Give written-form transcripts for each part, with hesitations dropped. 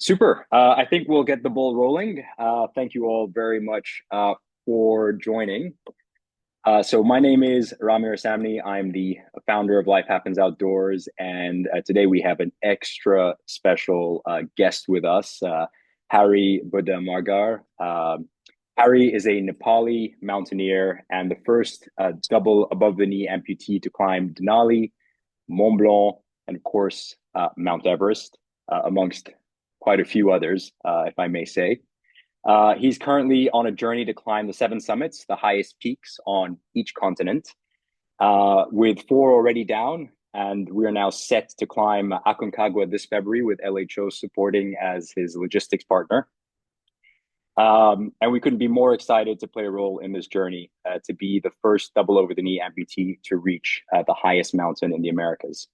Super. I think we'll get the ball rolling. Thank you all very much for joining. So my name is Rami. I'm the founder of Life Happens Outdoors, and today we have an extra special guest with us, Hari Budha Magar. Hari is a Nepali mountaineer and the first double above the knee amputee to climb Denali, Mont Blanc, and of course Mount Everest, amongst quite a few others, if I may say. He's currently on a journey to climb the seven summits, the highest peaks on each continent, with four already down. And we are now set to climb Aconcagua this February with LHO supporting as his logistics partner. And we couldn't be more excited to play a role in this journey, to be the first double over the knee amputee to reach the highest mountain in the Americas.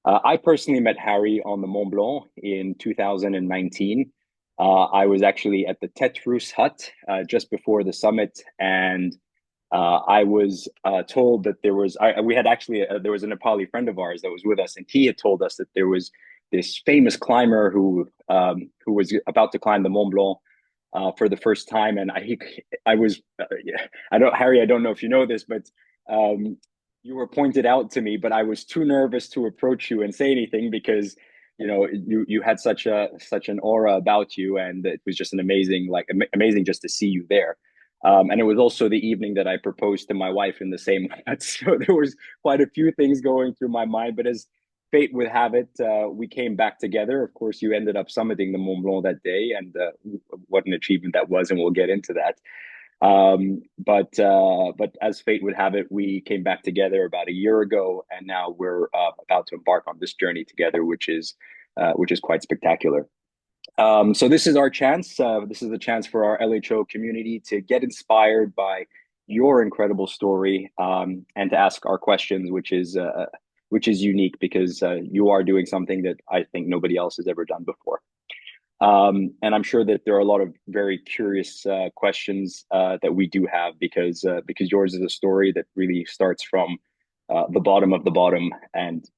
I personally met Hari on the Mont Blanc in 2019. I was actually at the Tetrus hut just before the summit, and I was told that there was there was a Nepali friend of ours that was with us, and he had told us that there was this famous climber who was about to climb the Mont Blanc for the first time, and I was Hari, I don't know if you know this, but you were pointed out to me, but I was too nervous to approach you and say anything because you had such an aura about you, and it was just amazing just to see you there. And it was also the evening that I proposed to my wife in the same hut, so there was quite a few things going through my mind. But as fate would have it, we came back together. Of course, you ended up summiting the Mont Blanc that day, and what an achievement that was, and we'll get into that. But as fate would have it, we came back together about a year ago, and now we're about to embark on this journey together, which is quite spectacular. So this is our chance. This is a chance for our LHO community to get inspired by your incredible story, and to ask our questions, which is unique because you are doing something that I think nobody else has ever done before. And I'm sure that there are a lot of very curious questions that we do have because yours is a story that really starts from the bottom of the bottom and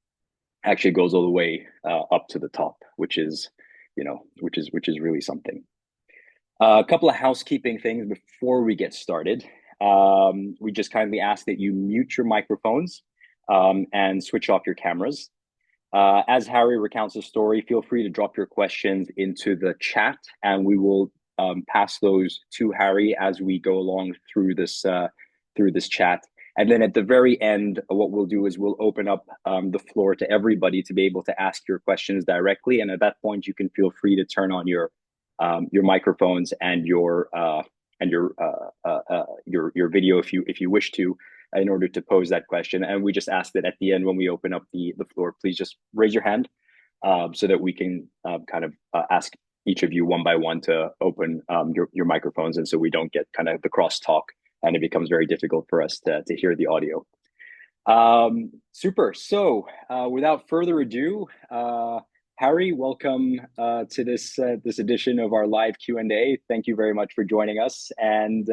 actually goes all the way up to the top, which is really something. A couple of housekeeping things before we get started. We just kindly ask that you mute your microphones and switch off your cameras. As Hari recounts the story, feel free to drop your questions into the chat, and we will pass those to Hari as we go along through this chat. And then at the very end, what we'll do is we'll open up the floor to everybody to be able to ask your questions directly. And at that point, you can feel free to turn on your microphones and your video if you wish to, in order to pose that question. And we just ask that at the end, when we open up the floor, please just raise your hand so that we can ask each of you one by one to open your microphones, and so we don't get kind of the crosstalk and it becomes very difficult for us to hear the audio. Super. So without further ado, Hari, welcome to this edition of our live Q&A. Thank you very much for joining us. And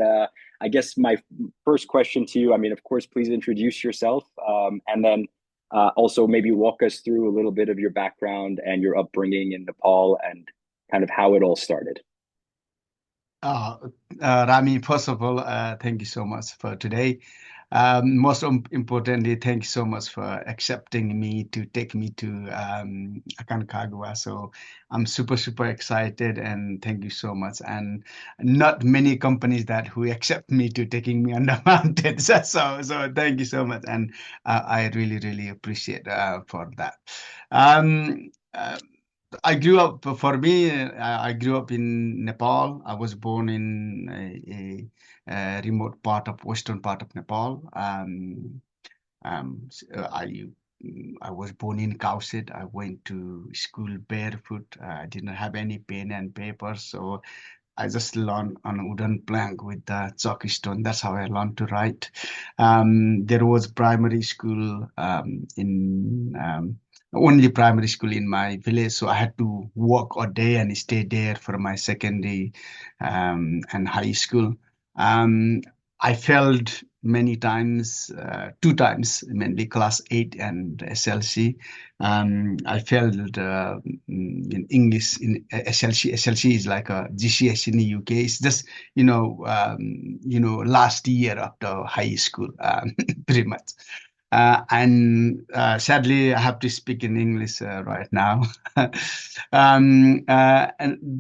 I guess my first question to you, I mean, of course, please introduce yourself, and then also maybe walk us through a little bit of your background and your upbringing in Nepal and kind of how it all started. Rami, first of all, thank you so much for today. Most importantly, thank you so much for accepting me to take me to Aconcagua. So I'm super, super excited, and thank you so much. And not many companies who accept me to taking me on the mountains. So thank you so much. And I really, really appreciate for that. I grew up in Nepal. I was born in a remote part of western part of Nepal. I was born in Kauset. I went to school barefoot. I didn't have any pen and paper, so I just learned on a wooden plank with the chalk stone. That's how I learned to write. There was primary school only primary school in my village, so I had to walk a day and stay there for my secondary and high school. I felt many times, two times, mainly class 8 and SLC. I failed in English in SLC. SLC is like a GCS in the UK. It's just, last year after high school, pretty much. And sadly, I have to speak in English right now.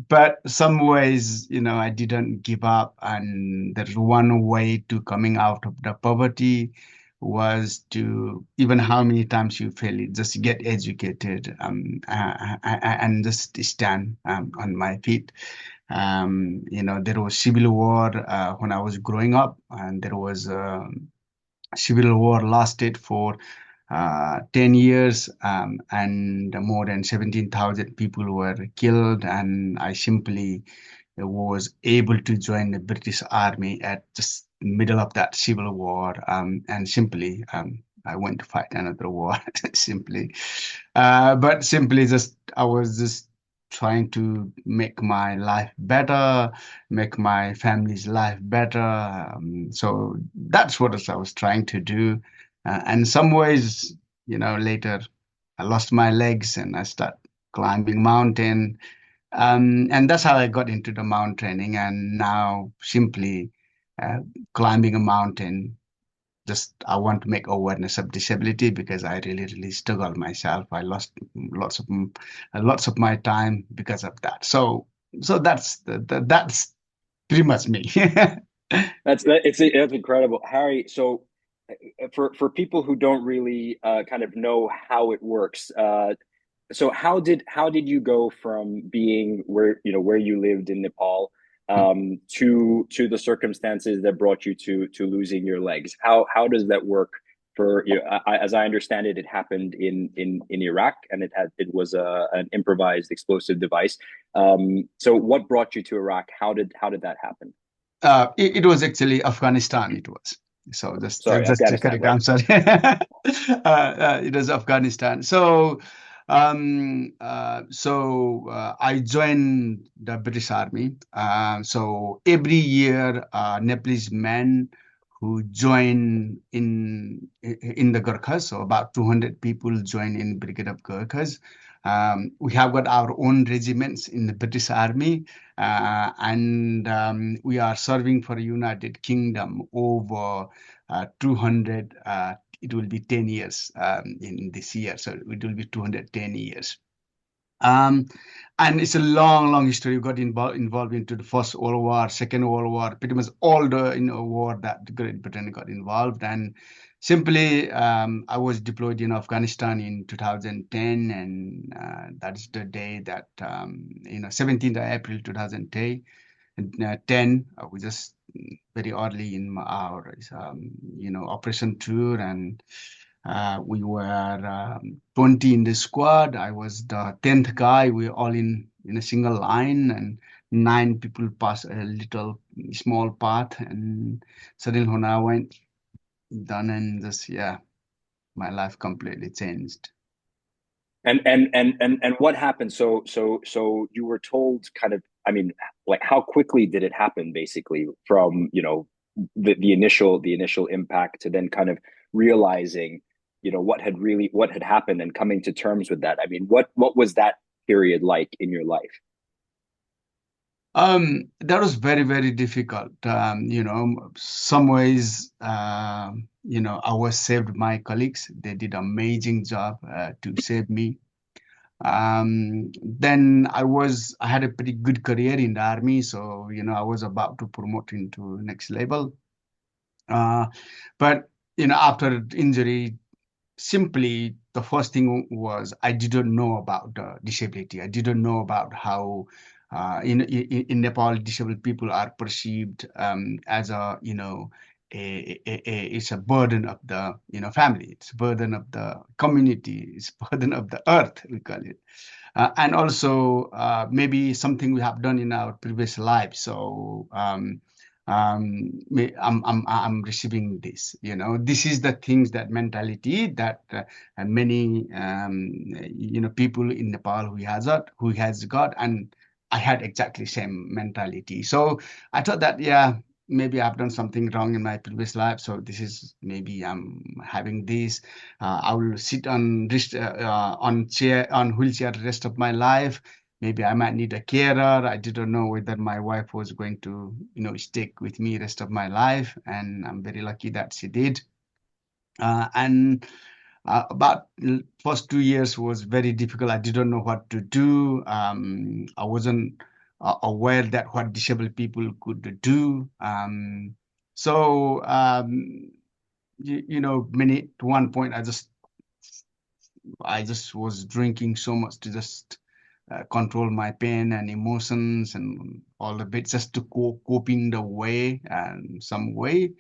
But some ways, I didn't give up, and there's one way to coming out of the poverty was to, even how many times you fail it, just get educated, and just stand on my feet. There was civil war when I was growing up, and there was civil war lasted for 10 years, and more than 17,000 people were killed. And I simply was able to join the British Army at just middle of that civil war, and simply I went to fight another war simply. But simply just I was just trying to make my life better, make my family's life better. So that's what I was trying to do. And some ways, later I lost my legs and I start climbing mountain. And that's how I got into the mount training. And now simply uh, climbing a mountain, just I want to make awareness of disability because I really, really struggled myself. I lost lots of my time because of that. So that's pretty much me. That's incredible, Harry. So for people who don't really kind of know how it works, so how did you go from being where you lived in Nepal, to the circumstances that brought you to losing your legs? How does that work for you? As I understand it, it happened in Iraq, and it was an improvised explosive device. So what brought you to Iraq? How did that happen? It was actually Afghanistan. It was. So Sorry, just to Afghanistan, correct, right? I'm sorry. It was Afghanistan. So I joined the British Army. So every year, Nepalese men who join in the Gurkhas, so about 200 people join in Brigade of Gurkhas. We have got our own regiments in the British Army, and we are serving for United Kingdom over 200. It will be 10 years in this year, so it will be 210 years. Um, and it's a long, long history. We got involved into the First World War, Second World War, pretty much all the war that Great Britain got involved. And simply, I was deployed in Afghanistan in 2010, and that's the day that 17th of April 2010. We just very early in our operation tour, and we were 20 in the squad. I was the 10th guy. We were all in a single line, and 9 people passed a little small path. And suddenly when I went done, and just, yeah, my life completely changed. And what happened? So you were told kind of, I mean, like how quickly did it happen, basically, from the initial impact to then kind of realizing, what had happened and coming to terms with that? I mean, what was that period like in your life? That was very, very difficult. Some ways, I was saved my colleagues. They did amazing job to save me. Then I had a pretty good career in the army, so I was about to promote into next level. Uh, but after injury, simply the first thing was I didn't know about disability. I didn't know about how in Nepal disabled people are perceived as it's a burden of the family. It's a burden of the community. It's a burden of the earth, we call it. And also maybe something we have done in our previous life. So I'm receiving this. This is the things, that mentality that many people in Nepal who has got, and I had exactly same mentality. So I thought that, yeah, maybe I've done something wrong in my previous life. So this is maybe I'm having this. I will sit on chair on wheelchair the rest of my life. Maybe I might need a carer. I didn't know whether my wife was going to, stick with me rest of my life, and I'm very lucky that she did. And about first 2 years was very difficult. I didn't know what to do. I wasn't aware that what disabled people could do. Many to one point, I just was drinking so much to just control my pain and emotions and all the bits just to cope in the way and some way.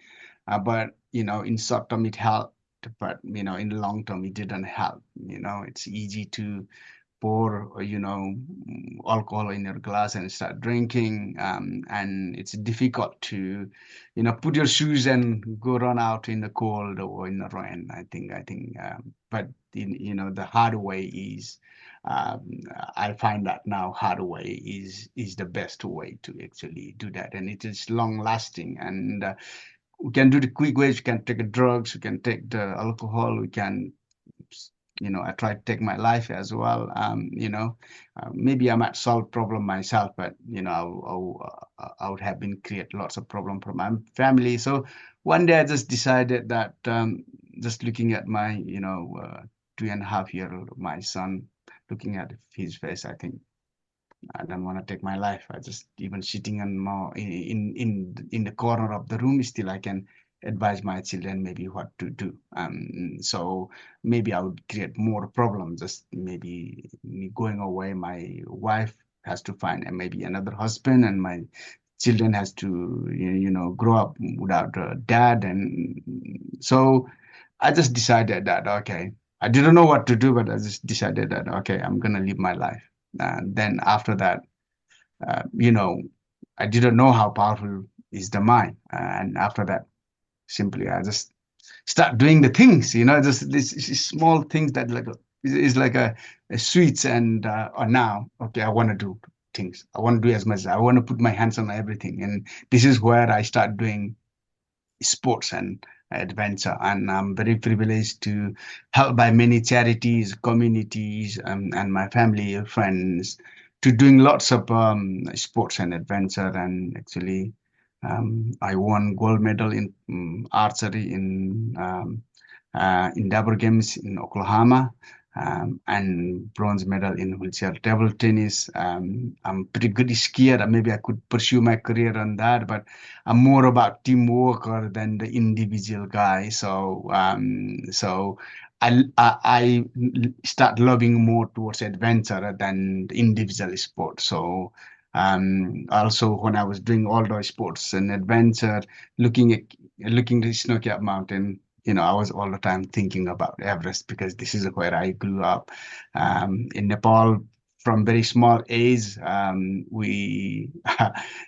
But in short term it helped, but in the long term it didn't help. It's easy to pour, alcohol in your glass and start drinking, and it's difficult to, put your shoes and go run out in the cold or in the rain. But the hard way is. Um, I find that now hard way is the best way to actually do that, and it is long lasting. And we can do the quick ways. We can take the drugs, we can take the alcohol, we can, I try to take my life as well. Maybe I might solve problem myself, but I would have been create lots of problem for my family. So one day I just decided that, just looking at my, 2.5 year old, my son, looking at his face, I think I don't want to take my life. I just even sitting in the corner of the room, still I can advise my children maybe what to do. So maybe I would create more problems. Just maybe me going away, my wife has to find maybe another husband, and my children has to grow up without a dad. And so I just decided that okay, I didn't know what to do, but I just decided that okay, I'm gonna live my life. And then after that, uh, you know, I didn't know how powerful is the mind. And after that, simply I just start doing the things, just these small things that like is like a sweets. And or now, okay, I want to do things. I want to do as much. I want to put my hands on everything, and this is where I start doing sports and adventure. And I'm very privileged to help by many charities, communities, and my family, friends, to doing lots of sports and adventure. And actually, I won gold medal in archery in Endeavor Games in Oklahoma, and bronze medal in wheelchair table tennis. I'm pretty good skier. Maybe I could pursue my career on that, but I'm more about teamwork than the individual guy. So I start loving more towards adventure than the individual sport. So also when I was doing all those sports and adventure, looking at Snow Cap Mountain, I was all the time thinking about Everest because this is where I grew up. In Nepal, from very small age, we,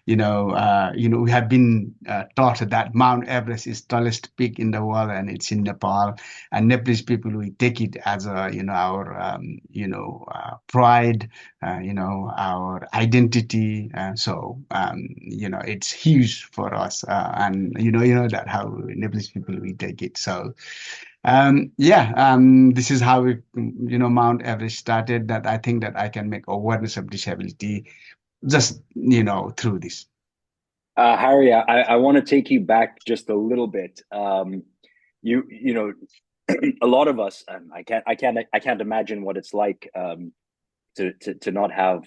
we have been taught that Mount Everest is tallest peak in the world, and it's in Nepal. And Nepalese people, we take it as our, pride, our identity. It's huge for us. And that how Nepalese people we take it. So this is how Mount Everest started. That I think that I can make awareness of disability just through this. Harry, I want to take you back just a little bit. You know, a lot of us, I can't imagine what it's like to not have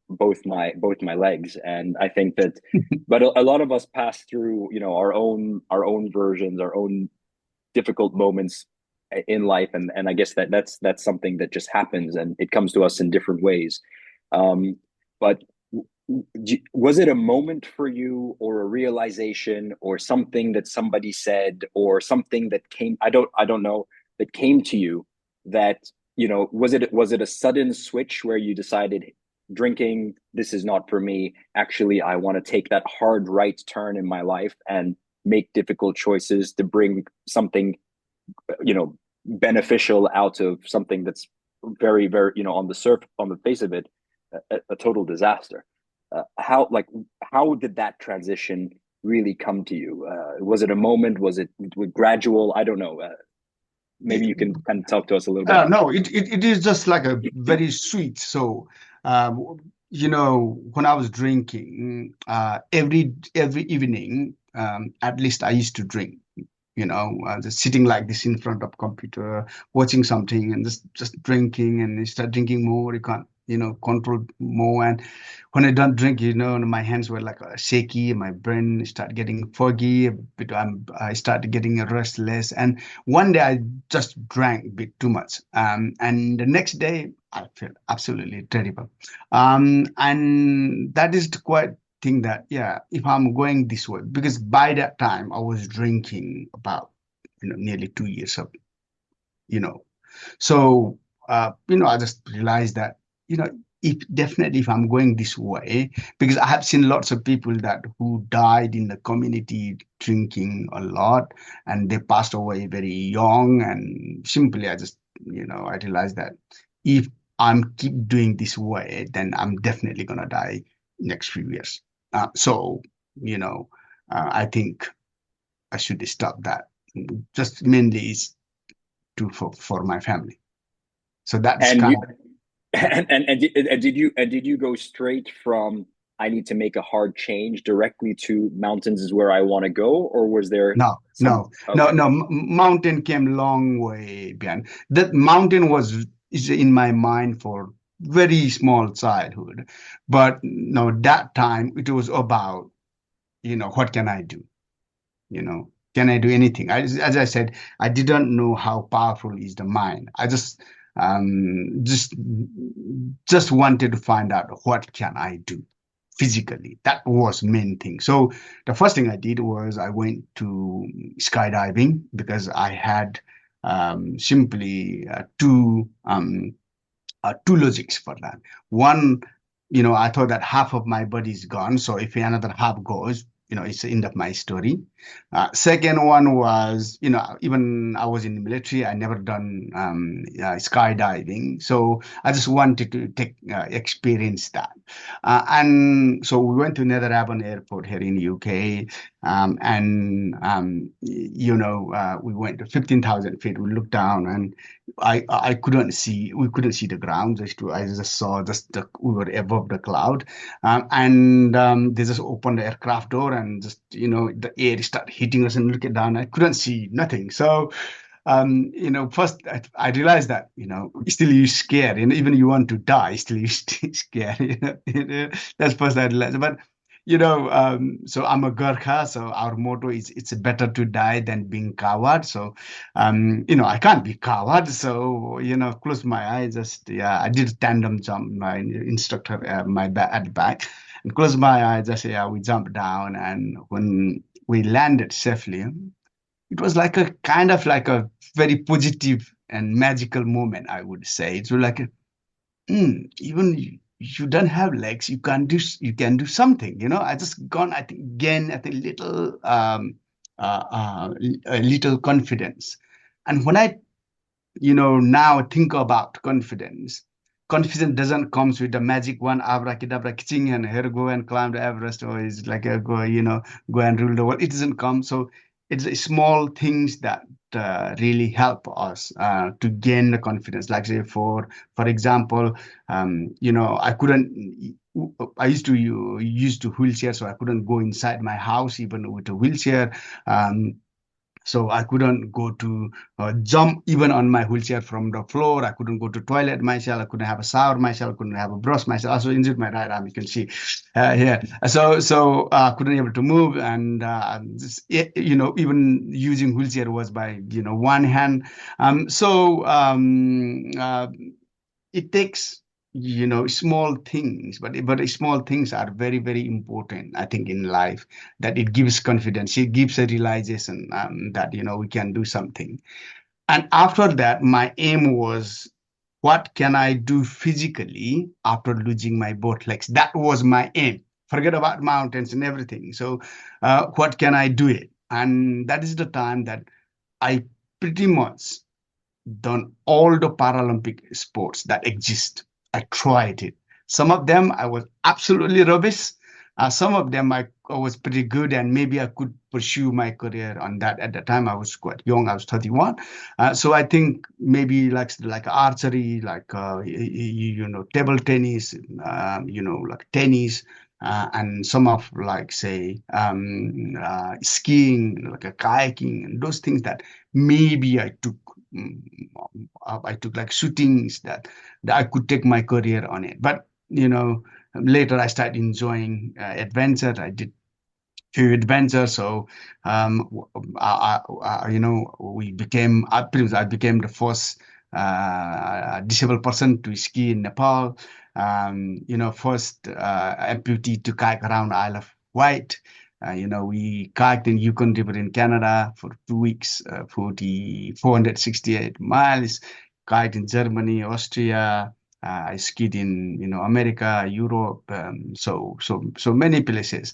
both my legs. And I think that, but a lot of us pass through our own versions, our own difficult moments in life, and I guess that's something that just happens, and it comes to us in different ways. But was it a moment for you, or a realization, or something that somebody said, or something that came, I don't know, that came to you, that was it a sudden switch where you decided, drinking, this is not for me, actually I want to take that hard right turn in my life and make difficult choices to bring something beneficial out of something that's very, very, on the face of it, a total disaster? How did that transition really come to you? Was it a moment? Was it gradual? I don't know. Maybe you can kind of talk to us a little bit. No, it is just like a very sweet. So, when I was drinking, every evening, at least I used to drink. Just sitting like this in front of computer, watching something, and just drinking, and you start drinking more. You can't, control more. And when I don't drink, my hands were like shaky, my brain started getting foggy. A bit, I started getting restless, and one day I just drank a bit too much. And the next day I felt absolutely terrible. And that is the quite thing that, yeah, if I'm going this way, because by that time I was drinking about, nearly 2 years of, you know, so, I just realized that, if definitely if I'm going this way, because I have seen lots of people that who died in the community drinking a lot, and they passed away very young. And simply, I just, I realized that if I'm keep doing this way, then I'm definitely gonna die next few years. So, you know, I think I should stop that. Just mainly is for my family. So that's And kind you of did you go straight from I need to make a hard change directly to mountains is where I want to go, or was there no, some? no, no, Okay. no. Mountain came long way behind. That mountain was is in my mind for very small childhood, but no, that time it was about, what can I do? Can I do anything? As I said, I didn't know how powerful is the mind. I um, just, just wanted to find out what can I do physically. That was main thing. So the first thing I did was I went to skydiving because I had simply two logics for that. One, I thought that half of my body is gone. So if another half goes, it's the end of my story. Second one was, even I was in the military, I never done skydiving. So I just wanted to experience that. And so we went to Netherhaven Airport here in the UK. We went to 15,000 feet. We looked down and I couldn't see. We couldn't see the ground. I just saw we were above the cloud, and they just opened the aircraft door and just the air started hitting us and looking down. I couldn't see nothing. So first I realized that still you scared, and even you want to die, still you still scared. That's first I realized, but. So I'm a Gurkha, so our motto is it's better to die than being coward. So I can't be coward. So, close my eyes, just, yeah, I did a tandem jump, my instructor, at the back, and close my eyes, just, yeah, we jumped down. And when we landed safely, it was like a kind of like a very positive and magical moment, I would say. It was like, even you don't have legs, you can do something. I just gone, I think, again, I think a little confidence. And when I now think about confidence. Confidence doesn't comes with the magic one, abracadabra, kitching, and here go and climb the Everest, or is like a go, go and rule the world. It doesn't come. So it's small things that really help us to gain the confidence. Like say, for example, I couldn't. I used to wheelchair, so I couldn't go inside my house even with a wheelchair. So I couldn't go to jump even on my wheelchair from the floor. I couldn't go to toilet myself. I couldn't have a shower myself. I couldn't have a brush myself. I also injured my right arm. You can see here. So couldn't able to move, and even using wheelchair was by one hand. It takes small things, but small things are very, very important, I think, in life, that it gives confidence, it gives a realization that we can do something. And after that, my aim was, what can I do physically after losing my both legs? That was my aim. Forget about mountains and everything. So what can I do it? And that is the time that I pretty much done all the Paralympic sports that exist. I tried it. Some of them I was absolutely rubbish. Some of them was pretty good, and maybe I could pursue my career on that. At the time, I was quite young. I was 31. So I think maybe like archery, like table tennis, like tennis, and some of like say skiing, like a kayaking, and those things that maybe I took. I took like shootings that I could take my career on it. But later I started enjoying adventure. I did few adventures. So we became I became the first disabled person to ski in Nepal. First amputee to kayak around Isle of Wight. We kayaked in Yukon River in Canada for 2 weeks, 468 miles. Kayaked in Germany, Austria. I skied in, America, Europe, so many places.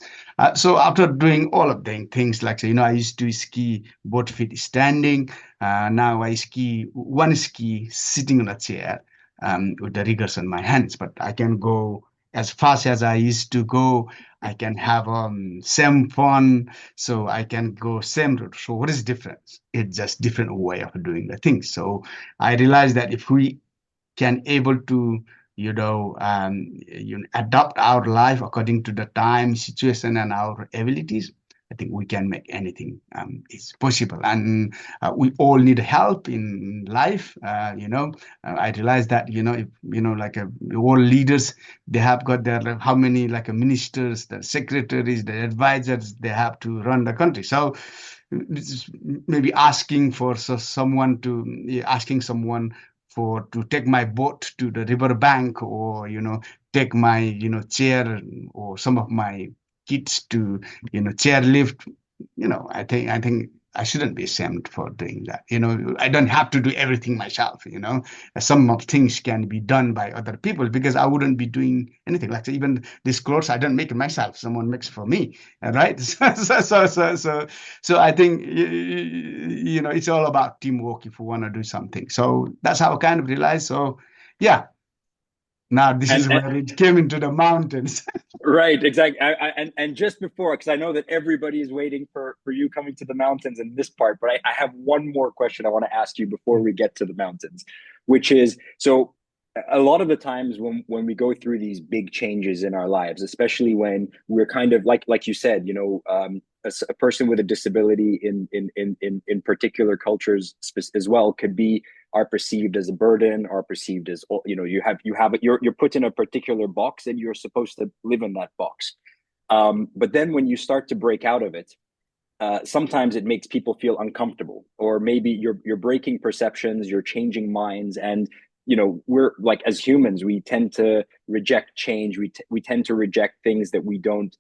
So after doing all of the things, like I used to ski both feet standing. Now I ski one ski sitting on a chair with the riggers on my hands, but I can go as fast as I used to go. I can have same fun, so I can go same route. So what is difference? It's just different way of doing the things. So I realized that if we can able to adapt our life according to the time situation and our abilities, I think we can make anything is possible. And we all need help in life. I realize that if like all leaders, they have got their like, how many like ministers, the secretaries, the advisors, they have to run the country. So this is maybe asking for someone to asking someone for to take my boat to the river bank, or take my chair or some of my kids to chairlift. I think I shouldn't be ashamed for doing that. I don't have to do everything myself. Some of things can be done by other people, because I wouldn't be doing anything. Like even these clothes, I don't make it myself. Someone makes for me, right? So I think it's all about teamwork if we want to do something. So that's how I kind of realized. So yeah, now this And, is and where it came into the mountains. right, exactly. And just before, because I know that everybody is waiting for you coming to the mountains in this part, but I have one more question I want to ask you before we get to the mountains, which is so a lot of the times when we go through these big changes in our lives, especially when we're kind of like you said, a person with a disability in particular cultures as well could be are perceived as a burden, are perceived as you're put in a particular box and you're supposed to live in that box. But then when you start to break out of it, sometimes it makes people feel uncomfortable, or maybe you're breaking perceptions, you're changing minds, and we're like, as humans, we tend to reject change. We tend to reject things that we don't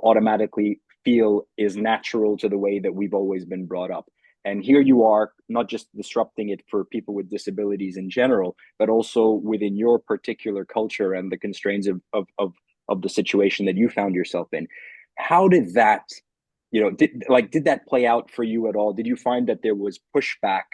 automatically feel is natural to the way that we've always been brought up. And here you are, not just disrupting it for people with disabilities in general, but also within your particular culture and the constraints of the situation that you found yourself in. How did that, did that play out for you at all? Did you find that there was pushback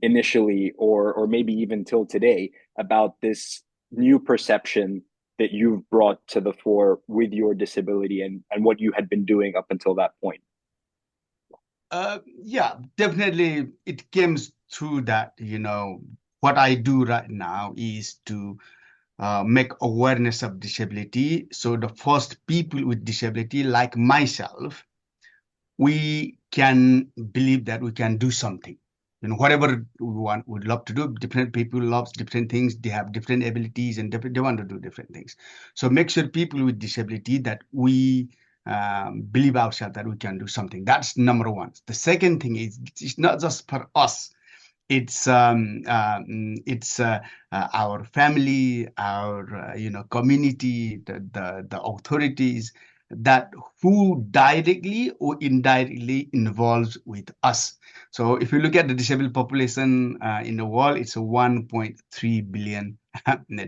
initially, or maybe even till today, about this new perception that you've brought to the fore with your disability and what you had been doing up until that point? Yeah, definitely it came through that, what I do right now is to make awareness of disability. So the first people with disability, like myself, we can believe that we can do something. Whatever we want, we'd love to do. Different people love different things. They have different abilities and they want to do different things. So make sure people with disability that we believe ourselves that we can do something. That's number one. The second thing is it's not just for us. It's our family, our community, the authorities that who directly or indirectly involves with us. So if you look at the disabled population in the world, it's a 1.3 billion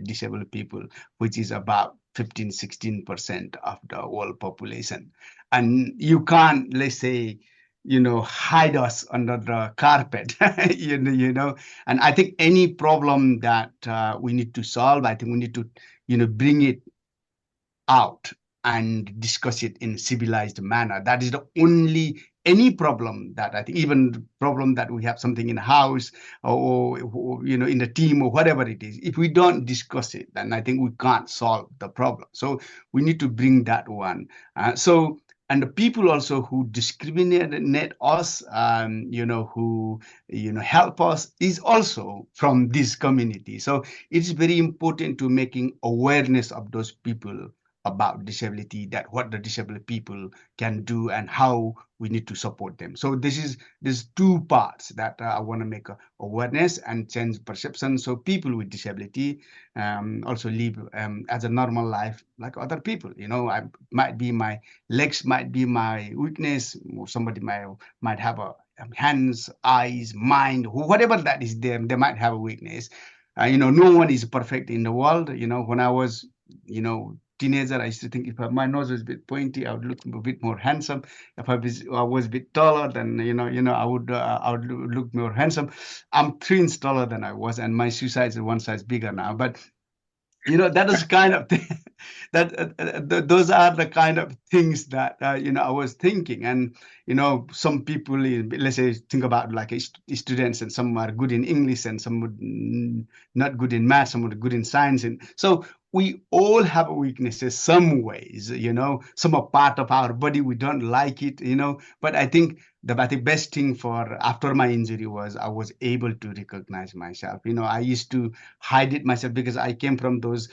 disabled people, which is about 15-16% of the world population. And you can't, let's say, hide us under the carpet. And I think any problem that we need to solve, I think we need to bring it out. and discuss it in civilized manner. That is the only any problem that I think, even the problem that we have something in the house or in a team or whatever it is, if we don't discuss it, then I think we can't solve the problem. So we need to bring that one. And the people also who discriminate us, who help us, is also from this community. So it's very important to making awareness of those people about disability, that what the disabled people can do and how we need to support them. So there's two parts that I want to make awareness and change perception, so people with disability also live as a normal life like other people. I might be my legs might be my weakness, or somebody might have a hands, eyes, mind, whatever that is there, they might have a weakness. No one is perfect in the world. When I was teenager, I used to think if my nose was a bit pointy, I would look a bit more handsome. If I was a bit taller, then I would look more handsome. I'm 3 inches taller than I was, and my shoe size is one size bigger now. But that is kind of thing, that those are the kind of things that I was thinking. And some people, let's say, think about like students, and some are good in English, and some would not good in math, some are good in science. And so we all have weaknesses some ways. Some are part of our body, we don't like it. But I think the best thing for after my injury was I was able to recognize myself. I used to hide it myself because I came from those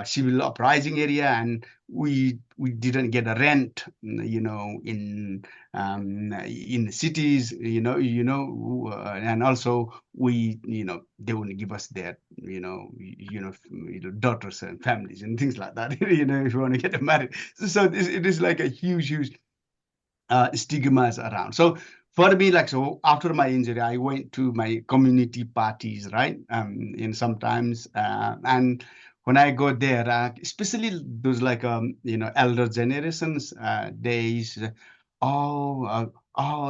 civil uprising area, and we didn't get a rent, in the cities, and also they wouldn't give us their daughters and families and things like that. If you want to get married, so it is like a huge stigmas around. So for me, like, so after my injury, I went to my community parties, right? And sometimes, and when I go there, especially those like, elder generations, days, oh,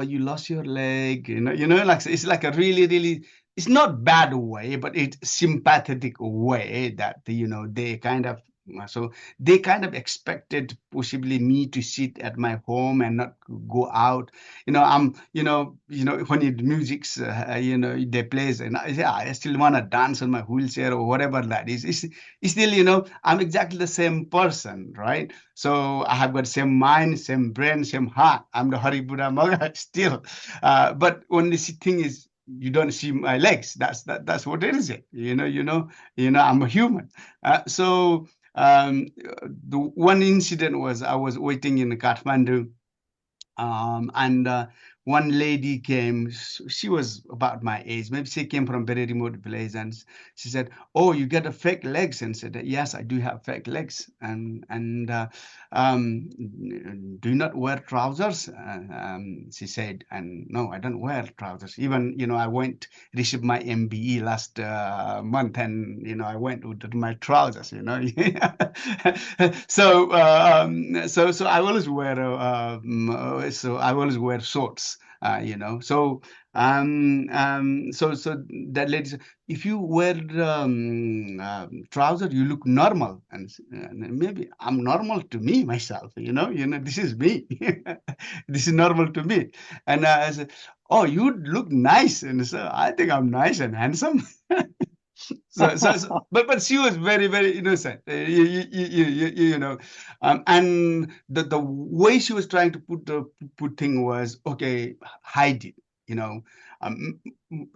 you lost your leg, like it's like a really, it's not bad way, but it's sympathetic way that, they kind of, so they kind of expected possibly me to sit at my home and not go out. I'm, when it music's, they plays, and I still want to dance on my wheelchair or whatever that is. It's still, I'm exactly the same person, right? So I have got same mind, same brain, same heart. I'm the Hari Budha Magar still. But only thing is, you don't see my legs. That's what it is. I'm a human. So the one incident was I was waiting in Kathmandu, and one lady came. She was about my age. Maybe she came from a very remote village, and she said, "Oh, you got a fake legs?" And said, "Yes, I do have fake legs." Um, do you not wear trousers? She said, and no, I don't wear trousers. Even I went received my MBE last month, and I went with my trousers. So I always wear I always wear shorts. So that lady said, if you wear trousers, you look normal. And maybe I'm normal to me myself. This is me. This is normal to me. And I said, oh, you look nice. And so I think I'm nice and handsome. But she was very, very innocent. And the way she was trying to put thing was, okay, hide it. Um,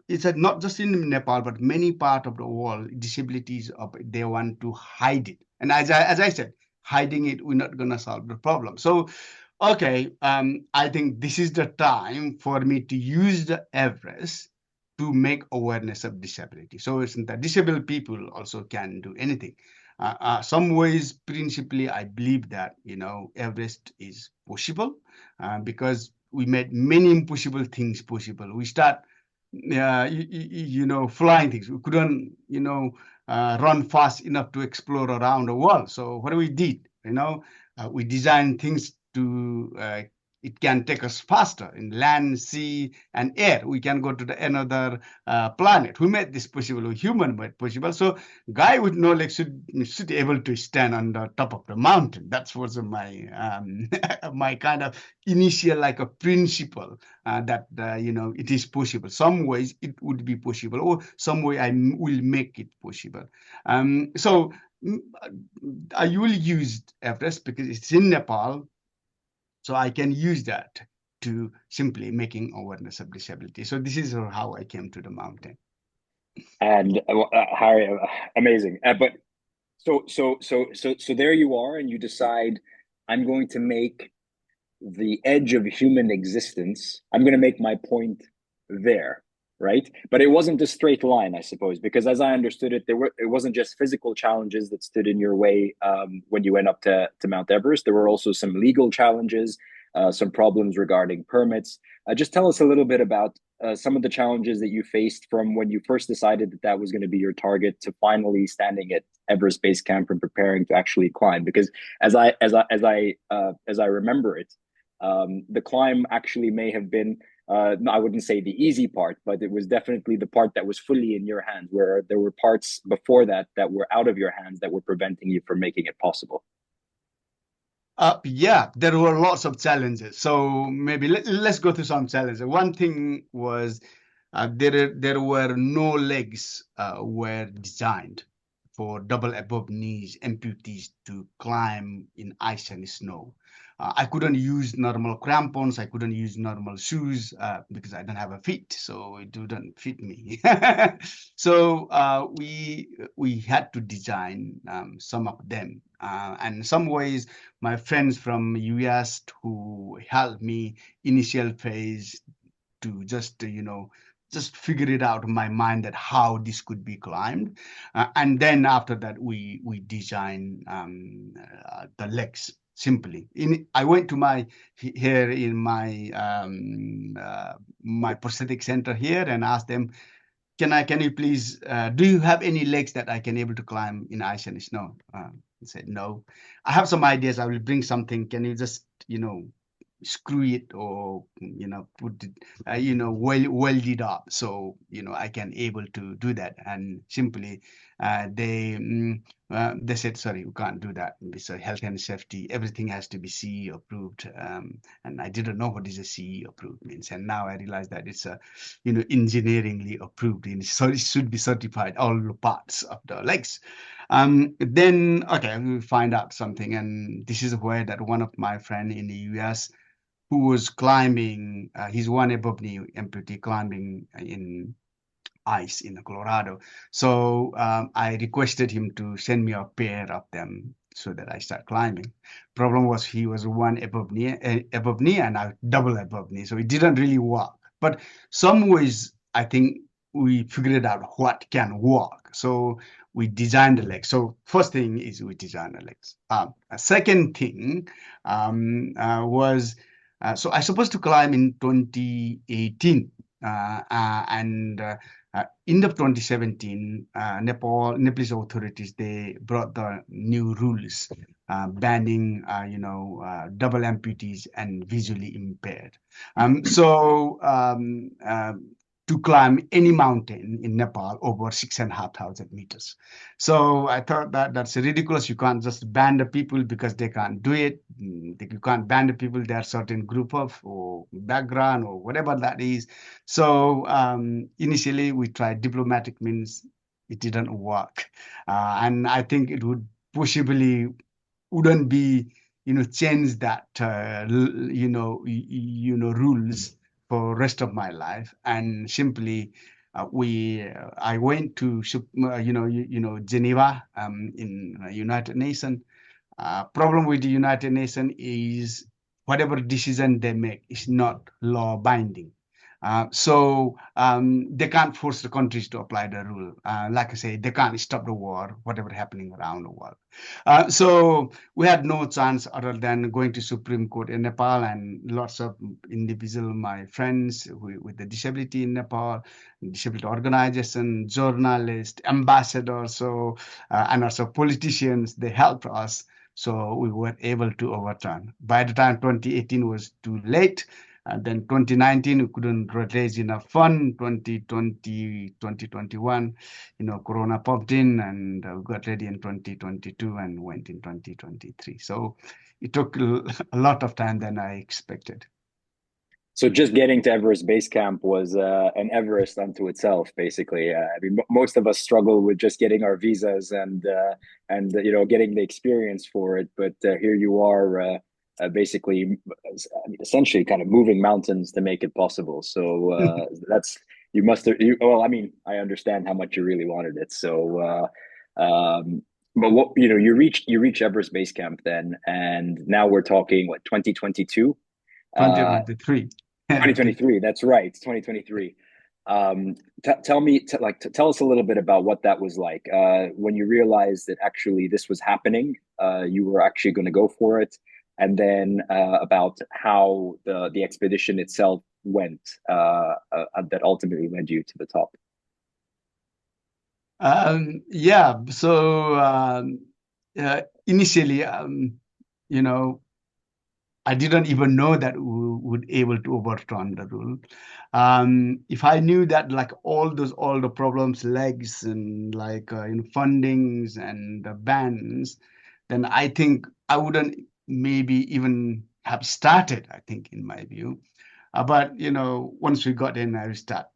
it's not just in Nepal, but many part of the world, disabilities they want to hide it. And as I said, hiding it, we're not gonna solve the problem. So, okay, I think this is the time for me to use the Everest to make awareness of disability. So it's that disabled people also can do anything. Some ways, principally, I believe that, Everest is possible because we made many impossible things possible. We start, flying things. We couldn't, run fast enough to explore around the world. So what we did, we designed things to it can take us faster in land, sea, and air. We can go to another planet. Who made this possible? Human made possible. So guy with no legs should be able to stand on the top of the mountain. That was my my kind of initial like a principle that it is possible. Some ways it would be possible, or some way will make it possible. So mm, I will use Everest because it's in Nepal, so I can use that to simply making awareness of disability. So this is how I came to the mountain. And Harry, amazing. But so there you are, and you decide, I'm going to make the edge of human existence. I'm going to make my point there, right? But it wasn't a straight line, I suppose, because as I understood it, it wasn't just physical challenges that stood in your way when you went up to Mount Everest. There were also some legal challenges, some problems regarding permits. Just tell us a little bit about some of the challenges that you faced from when you first decided that that was going to be your target to finally standing at Everest Base Camp and preparing to actually climb. Because as I remember it, the climb actually may have been I wouldn't say the easy part, but it was definitely the part that was fully in your hands, where there were parts before that that were out of your hands that were preventing you from making it possible. Yeah, there were lots of challenges. So maybe let's go through some challenges. One thing was there were no legs were designed for double above knees amputees to climb in ice and snow. I couldn't use normal crampons. I couldn't use normal shoes because I don't have a feet, so it wouldn't fit me. So we had to design some of them, and in some ways my friends from US who helped me initial phase to just figure it out in my mind that how this could be climbed, and then after that we design the legs simply. I went to my here in my my prosthetic center here and asked them, can you please, do you have any legs that I can able to climb in ice and snow? He said, no. I have some ideas. I will bring something. Can you just, screw it or, put it, weld it up so, I can able to do that. And simply, uh, they, mm, they said, sorry, we can't do that. It's a health and safety. Everything has to be CE approved. And I didn't know what is a CE approved means. And now I realize that it's a engineeringly approved, and so it should be certified all the parts of the legs. Then okay, we find out something, and this is where that one of my friend in the US who was climbing, he's one above knee amputee climbing in ice in Colorado. So I requested him to send me a pair of them so that I start climbing. Problem was he was one above knee, and I double above knee, so it didn't really work. But some ways I think we figured out what can work. So we designed the legs. So first thing is we designed the legs. A second thing was so I supposed to climb in 2018, and end of 2017, Nepalese authorities, they brought the new rules banning, double amputees and visually impaired. To climb any mountain in Nepal over 6,500 meters. So I thought that that's ridiculous. You can't just ban the people because they can't do it. You can't ban the people. There are certain group of or background or whatever that is. So initially we tried diplomatic means. It didn't work, and I think it would possibly wouldn't be change that rules for rest of my life. And simply we I went to Geneva in United Nations. Problem with the United Nations is whatever decision they make is not law binding. They can't force the countries to apply the rule. Like I say, they can't stop the war, whatever happening around the world. So we had no chance other than going to Supreme Court in Nepal, and lots of individual, my friends with the disability in Nepal, disability organization, journalists, ambassadors, and also politicians, they helped us So we were able to overturn. By the time 2018 was too late, and then 2019, we couldn't raise enough fund. 2020, 2021, Corona popped in, and we got ready in 2022 and went in 2023. So it took a lot of time than I expected. So just getting to Everest Base Camp was an Everest unto itself, basically. I mean, most of us struggle with just getting our visas and getting the experience for it. But here you are, basically, essentially, kind of moving mountains to make it possible. So that's you must have. Well, I mean, I understand how much you really wanted it. So, but what you reach Everest Base Camp then, and now we're talking what 2022. 2023. 2023, that's right. It's 2023. Tell me, tell us a little bit about what that was like when you realized that actually this was happening. You were actually going to go for it, and then about how the expedition itself went that ultimately led you to the top. Yeah, so initially, you know, I didn't even know that we would able to overturn the rule. If I knew that like all the problems, legs and like fundings and the bans, then I think I wouldn't maybe even have started. I think in my view, but once we got in, I start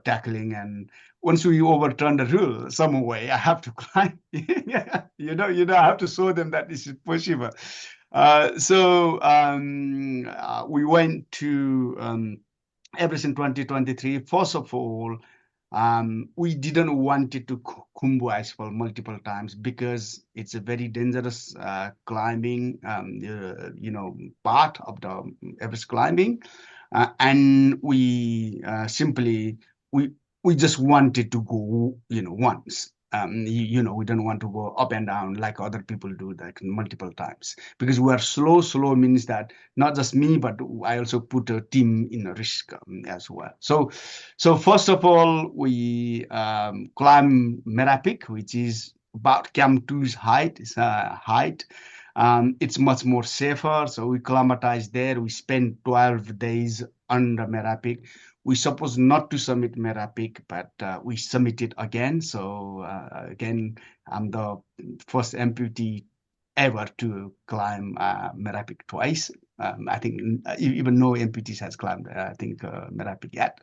tackling, and once we overturn the rule, some way I have to climb. I have to show them that this is possible. So we went to Everest in 2023. First of all, we didn't want it to Kumbu Icefall multiple times because it's a very dangerous climbing, part of the Everest climbing, and we just wanted to go, once. We don't want to go up and down like other people do, like multiple times, because we are slow. Slow means that not just me, but I also put a team in a risk as well. So first of all, we climb Merapik, which is about Camp 2's height. It's much more safer. So we climatized there. We spent 12 days under Merapik. We supposed not to submit Merapik, but we submitted again. So again, I'm the first amputee ever to climb Merapik twice. I think even no amputees has climbed, I think, Merapik yet.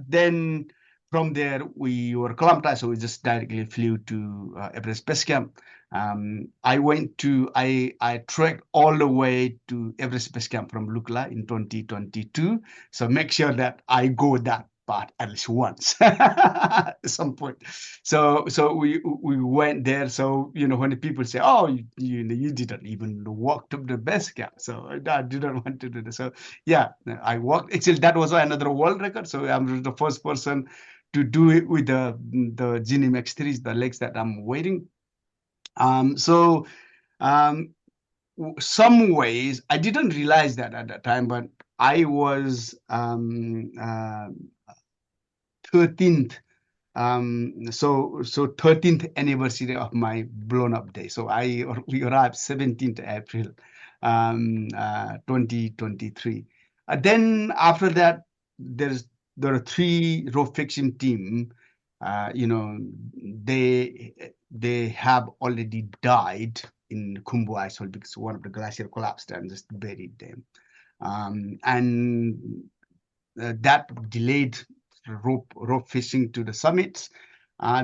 Then from there we were climatized, so we just directly flew to Everest Base Camp. I trekked all the way to Everest Base Camp from Lukla in 2022. So make sure that I go that part at least once at some point. So we went there. So when the people say, "Oh, you didn't even walk to the base camp," so I didn't want to do this. So yeah, I walked. Actually, that was another world record. So I'm the first person to do it with the Gini Max 3, the legs that I'm waiting. So um, some ways I didn't realize that at that time, but I was 13th. So 13th anniversary of my blown up day. So we arrived 17th April 2023. Then after that, there are three rope fixing team. They have already died in Khumbu Icefall because one of the glacier collapsed and just buried them. And that delayed rope fishing to the summits.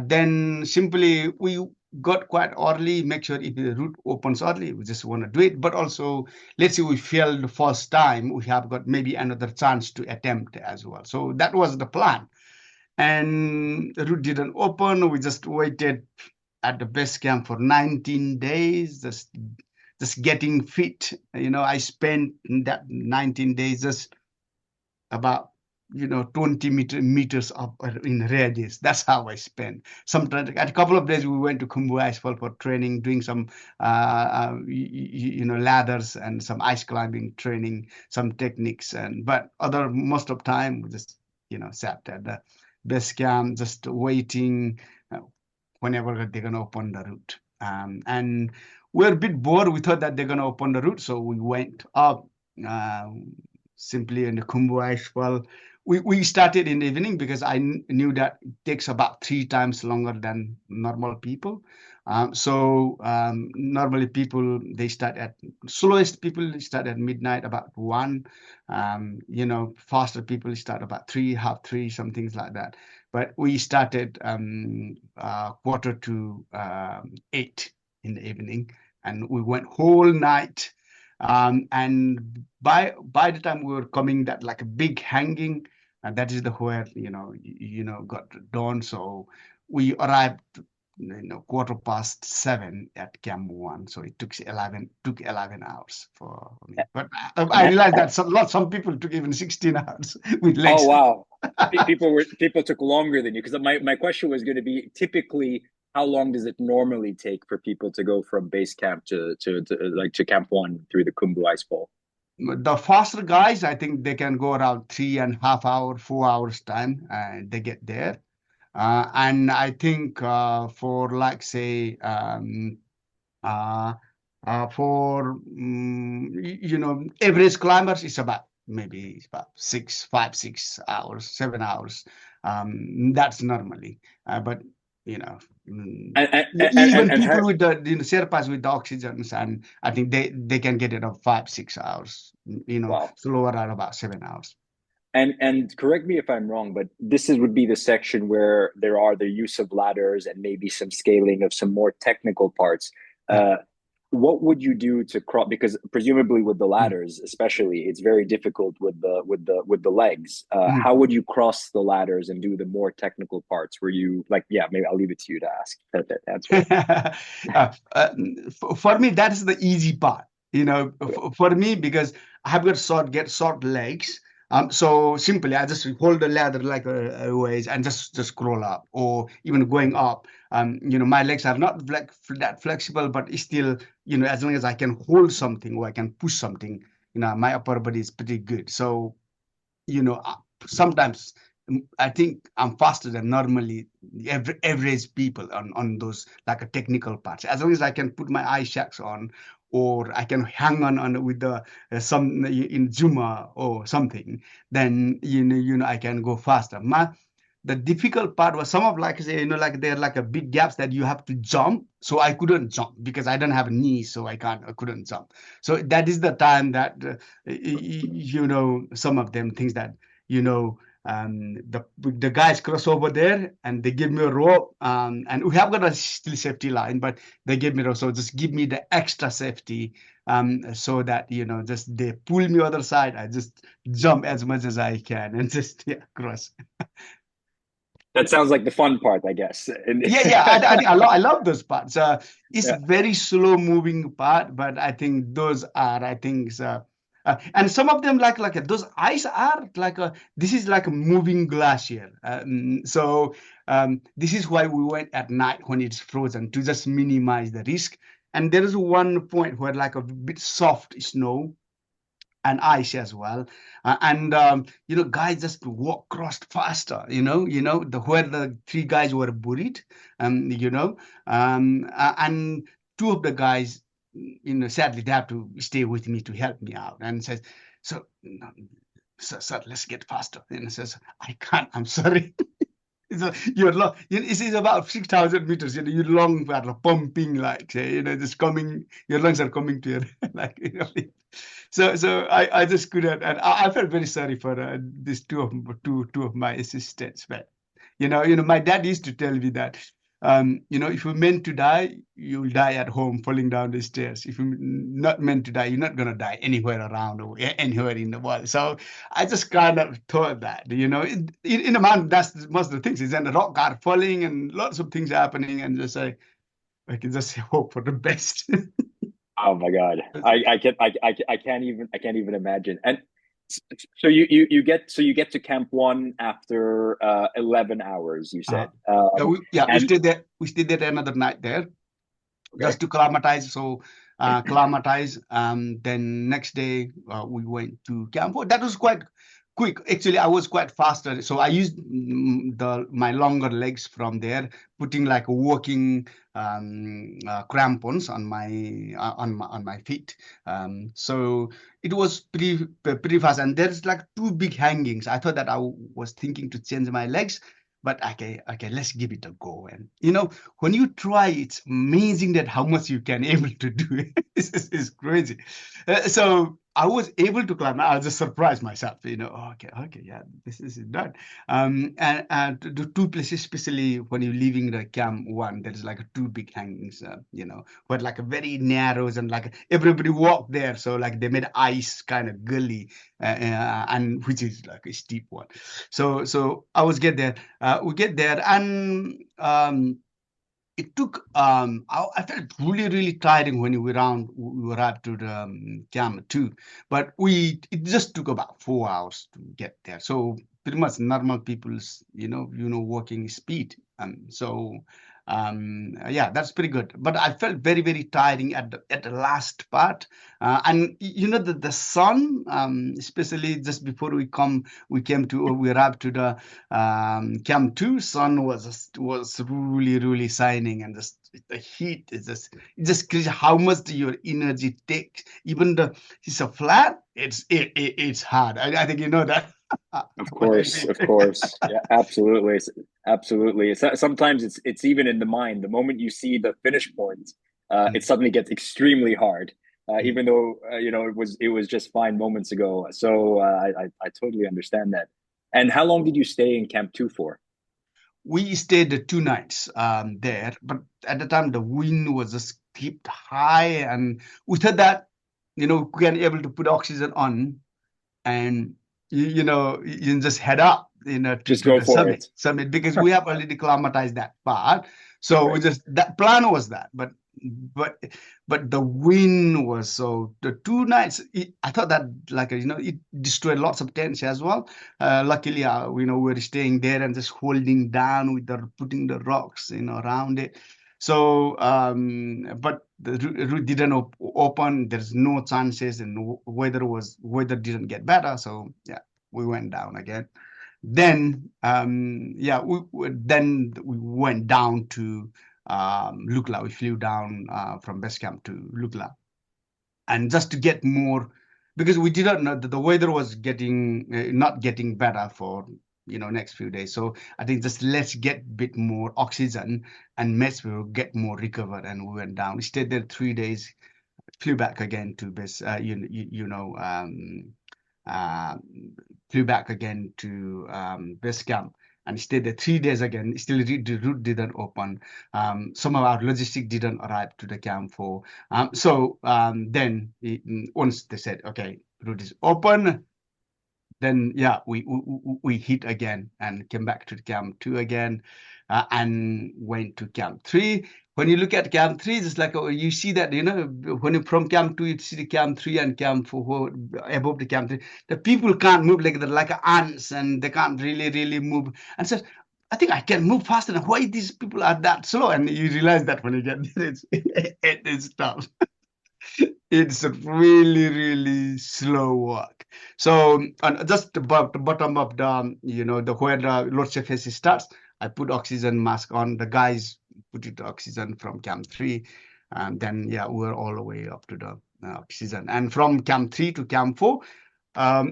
Then simply we got quite early, make sure if the route opens early, we just want to do it. But also, let's say we failed the first time, we have got maybe another chance to attempt as well. So that was the plan. And the route didn't open. We just waited at the base camp for 19 days, just getting fit. I spent that 19 days just about 20 meters up in radius. That's how I spent. Sometimes at a couple of days we went to Khumbu Icefall for training, doing some ladders and some ice climbing training, some techniques, but most of time we just sat at the base camp just waiting whenever they're gonna open the route. And we're a bit bored. We thought that they're going to open the route, so we went up uh, simply in the Kumbu ice. Well, we started in the evening because I knew that it takes about 3 times longer than normal people. Normally people, they start at slowest people start at midnight about 1. Faster people start about 3, half 3, some things like that. But we started quarter to 8 in the evening, and we went whole night. And by the time we were coming, that like a big hanging, and that is the where got dawn. So we arrived, quarter past 7 at Camp 1. So it took 11 hours for me. But I And realized that some people took even 16 hours with oh legs. wow, people took longer than you, because my question was going to be, typically how long does it normally take for people to go from base camp to Camp 1 through the Kumbu Ice Bowl? The faster guys, I think they can go around 3.5 hours, 4 hours time, and they get there. And I think for like say uh, average climbers, it's about maybe it's about 6, 5, 6 hours, 7 hours. That's normally, but you know. mm, And Even and people with the Sherpas with the oxygens, and I think they can get it of 5, 6 hours. wow. Slower at about 7 hours. And correct me if I'm wrong, but would be the section where there are the use of ladders and maybe some scaling of some more technical parts. Yeah. Uh, what would you do to cross? Because presumably with the Mm, ladders, especially, it's very difficult with the legs. mm. How would you cross the ladders and do the more technical parts? Were you like, yeah, maybe I'll leave it to you to ask that answer it. For me, that is the easy part. For me, because I have got short legs. So simply, I just hold the ladder like a ways and just scroll up, or even going up. My legs are not that flexible, but still, as long as I can hold something or I can push something, my upper body is pretty good. So you know, uh, sometimes I think I'm faster than normally average people on those like a technical parts. As long as I can put my eye shacks on, or I can hang on with the some in Zuma or something, then I can go faster. The difficult part was some of like say like there are like a big gaps that you have to jump. So I couldn't jump because I don't have a knee, so I couldn't jump. So that is the time that some of them things that you know the guys cross over there and they give me a rope, and we have got a still safety line, but they give me a rope, so just give me the extra safety, so that just they pull me other side, I just jump as much as I can and just cross. That sounds like the fun part, I guess. Yeah, yeah, I love those parts. It's Yeah. very slow moving part, but I think those are, I think, and some of them like those ice are like this is like a moving glacier. This is why we went at night when it's frozen to just minimize the risk. And there is one point where like a bit soft snow and ice as well. And guys just walk across faster. The where the 3 guys were buried. And 2 of the guys, sadly they have to stay with me to help me out. And says, so. Sir, let's get faster. And says, I can't. I'm sorry. You're long. It is about 6,000 meters. You're long, pumping like just coming. Your lungs are coming to your like. So I just couldn't, and I felt very sorry for these two of my assistants. But my dad used to tell me that if you're meant to die, you'll die at home falling down the stairs. If you're not meant to die, you're not gonna die anywhere around or anywhere in the world. So I just kind of thought that in a man, that's most of the things. Is then the rock are falling and lots of things happening, and just like I can just hope for the best. Oh my God. I can't even imagine. And so you get to Camp 1 after 11 hours, you Uh, said. we And stayed there. We stayed there another night there okay. just to climatize. So climatize. Then next day we went to Camp. That was quick. Actually, I was quite faster, so I used the my longer legs from there, putting like walking crampons on my feet. So it was pretty fast, and there's like two big hangings. I thought that I was thinking to change my legs, but okay, let's give it a go. And when you try, it's amazing that how much you can able to do. It's crazy. So I was able to climb. I was just surprised myself. Okay, yeah, this is done. And the two places, especially when you're leaving the camp one, there is like two big hangings. But like a very narrows and like everybody walked there. So like they made ice kind of gully, and which is like a steep one. So I was get there. We get there and. It took I felt really tiring when we arrived to the camp too, but it just took about 4 hours to get there. So pretty much normal people's walking speed. Yeah, that's pretty good. But I felt very tiring at the last part, and the sun, especially just before we arrived to the Camp 2 sun was really shining, and the heat is just crazy how much your energy takes. Even it's a flat, it's hard. I think you know that. What I mean. Of course. Yeah, absolutely. Absolutely. Sometimes it's even in the mind. The moment you see the finish point, it Mm, suddenly gets extremely hard. mm. Even though it was just fine moments ago. So I totally understand that. And how long did you stay in Camp 2 for? We stayed the 2 nights there, but at the time the wind was just kept high, and we thought that we can able to put oxygen on, and you can just head up Just to go the for summit because we have already climatized that part. So we Right. just that plan was that, but but the wind was so the 2 nights I thought that like it destroyed lots of tents as well. Luckily we were staying there and just holding down with the putting the rocks around it. So but the route didn't open. There's no chances, and weather didn't get better. So yeah, we went down again. Then yeah, then we went down to Lukla. We flew down from base camp to Lukla, and just to get more, because we didn't know that the weather was getting not getting better for next few days. So I think just let's get a bit more oxygen, and maybe we'll get more recovered. And we went down. We stayed there 3 days, flew back again to base. Uh, Flew back again to base camp and stayed there 3 days again. Still, the route didn't open. Some of our logistics didn't arrive to the camp for. Then once they said, okay, route is open, then yeah, we hit again and came back to Camp 2 again, and went to Camp 3. When you look at Camp 3, it's like you see that when you from Camp 2, you see the Camp 3 and Camp 4 above the Camp 3. The people can't move like they're like ants, and they can't really move. And so I think I can move faster. Now, why these people are that slow? And you realize that when you get there, it's tough. It's a really slow walk. So just above the bottom of the where the Lord Face starts, I put oxygen mask on. The guys put it oxygen from Camp 3, and then yeah, we're all the way up to the oxygen. And from Camp 3 to Camp 4,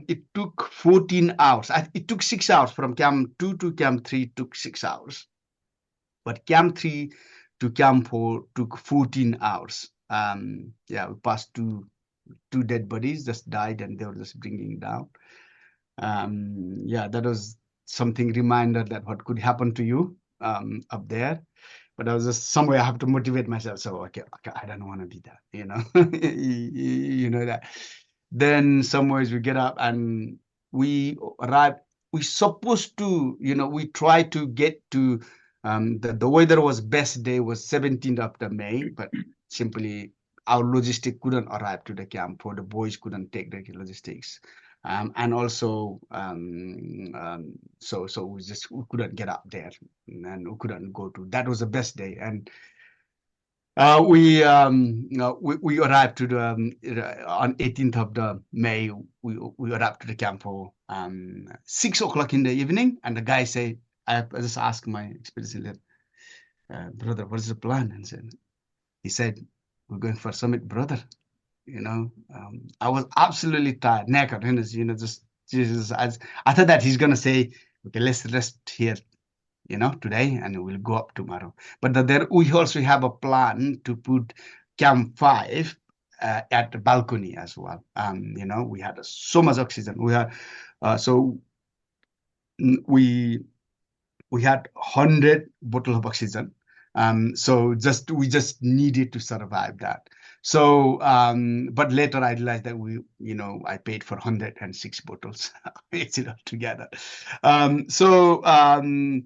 it took 14 hours. It took 6 hours from Camp 2 to Camp 3. Took 6 hours, but Camp 3 to Camp 4 took 14 hours. Yeah, we passed two dead bodies just died, and they were just bringing down. Yeah, that was something reminder that what could happen to you up there. But I was just somewhere I have to motivate myself. So okay, I don't want to be that, you know that. Then somewhere we get up and we arrive. We supposed to, we try to get to the weather was best day was 17th of the May, but simply our logistic couldn't arrive to the camp, for the boys couldn't take the logistics. And also so we couldn't get up there, and we couldn't go to that was the best day. And we arrived to the on 18th of the May. We arrived to the camp for 6 o'clock in the evening, and the guy say, I just asked my experienced leader, brother, what is the plan? And he said, we're going for summit, brother. I was absolutely tired, knackered, just Jesus. I thought that he's gonna say, okay, let's rest here, today, and we'll go up tomorrow. But there we also have a plan to put Camp 5 at the balcony as well. We had so much oxygen. So we we had 100 bottle of oxygen. So we just needed to survive that. So, but later I realized that I paid for 106 bottles, it's it all together. So, I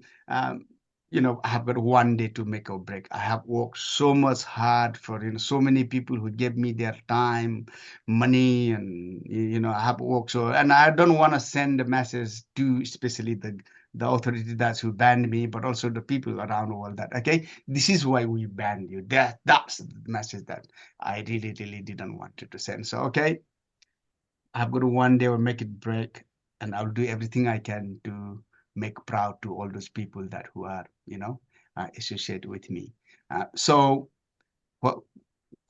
have got one day to make a break. I have worked so much hard for, so many people who gave me their time, money, and, I have worked so, and I don't want to send a message to especially the authority that's who banned me, but also the people around the world that, okay, this is why we banned you. That's the message that I really, really didn't want to send. So, okay, I've got one day I'll make it break, and I'll do everything I can to make proud to all those people that who are, associated with me. So what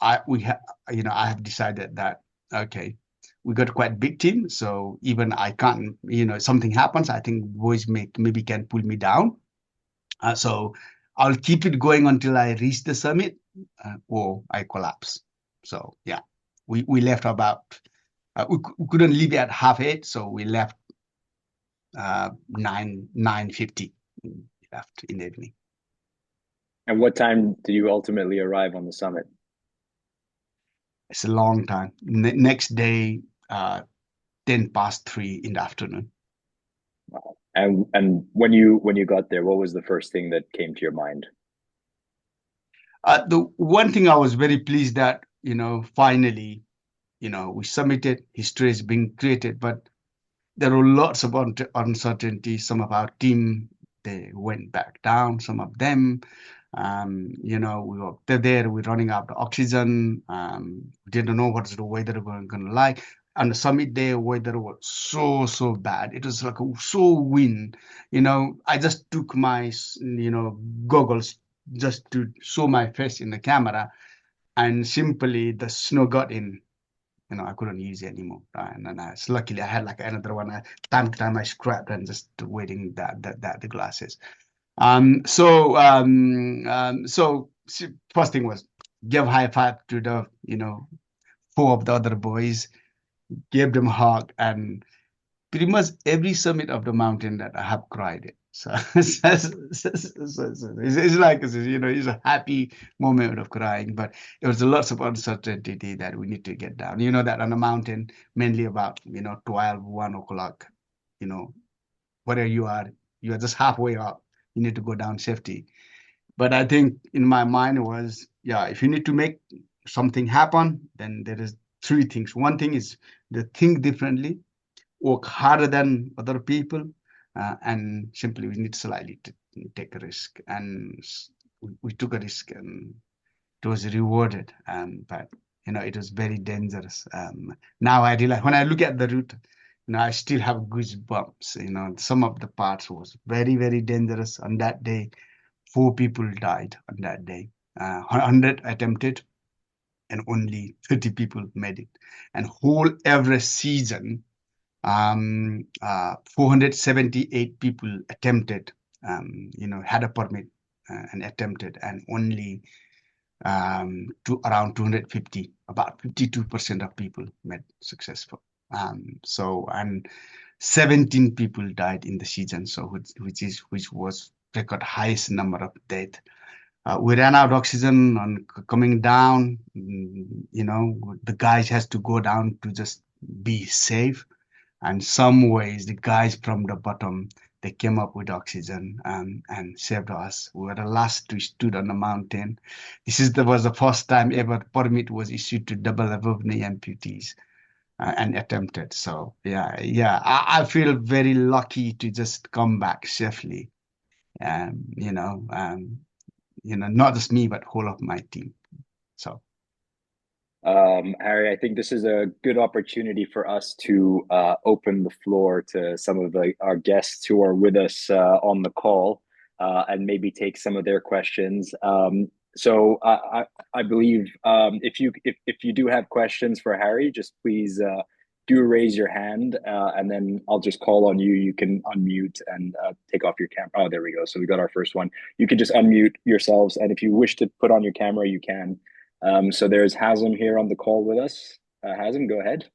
I have decided that, okay, we got quite a big team, so even I can't, something happens, I think boys maybe can pull me down. So I'll keep it going until I reach the summit, or I collapse. So yeah, we left about we couldn't leave at 7:30, so we left 9:50. Left in the evening. And what time did you ultimately arrive on the summit? It's a long time. Next day, 10 past 3 in the afternoon. Wow. And when you got there, what was the first thing that came to your mind? The one thing I was very pleased that, finally, we submitted, history is being created, but there were lots of uncertainty. Some of our team, they went back down, some of them. We were there, we're running out of oxygen. We didn't know what's the weather going to like. On the summit day, weather was so bad. It was like so wind. I just took my, goggles just to show my face in the camera, and simply the snow got in. I couldn't use it anymore. And then luckily I had like another one. Time to time I scrapped and just waiting that the glasses. First thing was give high five to the, 4 of the other boys, gave them a hug, and pretty much every summit of the mountain that I have cried it. So, it's like, it's a happy moment of crying, but it was a lots of uncertainty that we need to get down. That on the mountain, mainly about, 12, 1 o'clock, wherever you are just halfway up, you need to go down safety. But I think in my mind was, yeah, if you need to make something happen, then there is 3 things. One thing is to think differently, work harder than other people, and simply we need slightly to take a risk. And we took a risk, and it was rewarded. But it was very dangerous. Now I realize when I look at the route, I still have goosebumps. Some of the parts was very, very dangerous. On that day, 4 people died on that day. 100 attempted, and only 30 people made it. And whole Everest season, 478 people attempted, had a permit, and attempted, and only around 250, about 52% of people made successful. And 17 people died in the season, so which was record highest number of death. We ran out of oxygen on coming down. The guys has to go down to just be safe. And some ways, the guys from the bottom, they came up with oxygen, and saved us. We were the last to stood on the mountain. Was the first time ever permit was issued to double above knee amputees, and attempted. So yeah, I feel very lucky to just come back safely. Not just me, but whole of my team. So Harry, I think this is a good opportunity for us to open the floor to some of our guests who are with us on the call and maybe take some of their questions. So I believe if you do have questions for Harry, just please do raise your hand and then I'll just call on you. You can unmute and take off your camera. Oh, there we go. So we got our first one. You can just unmute yourselves, and if you wish to put on your camera, you can. So there's Hazem here on the call with us. Hazem, go ahead.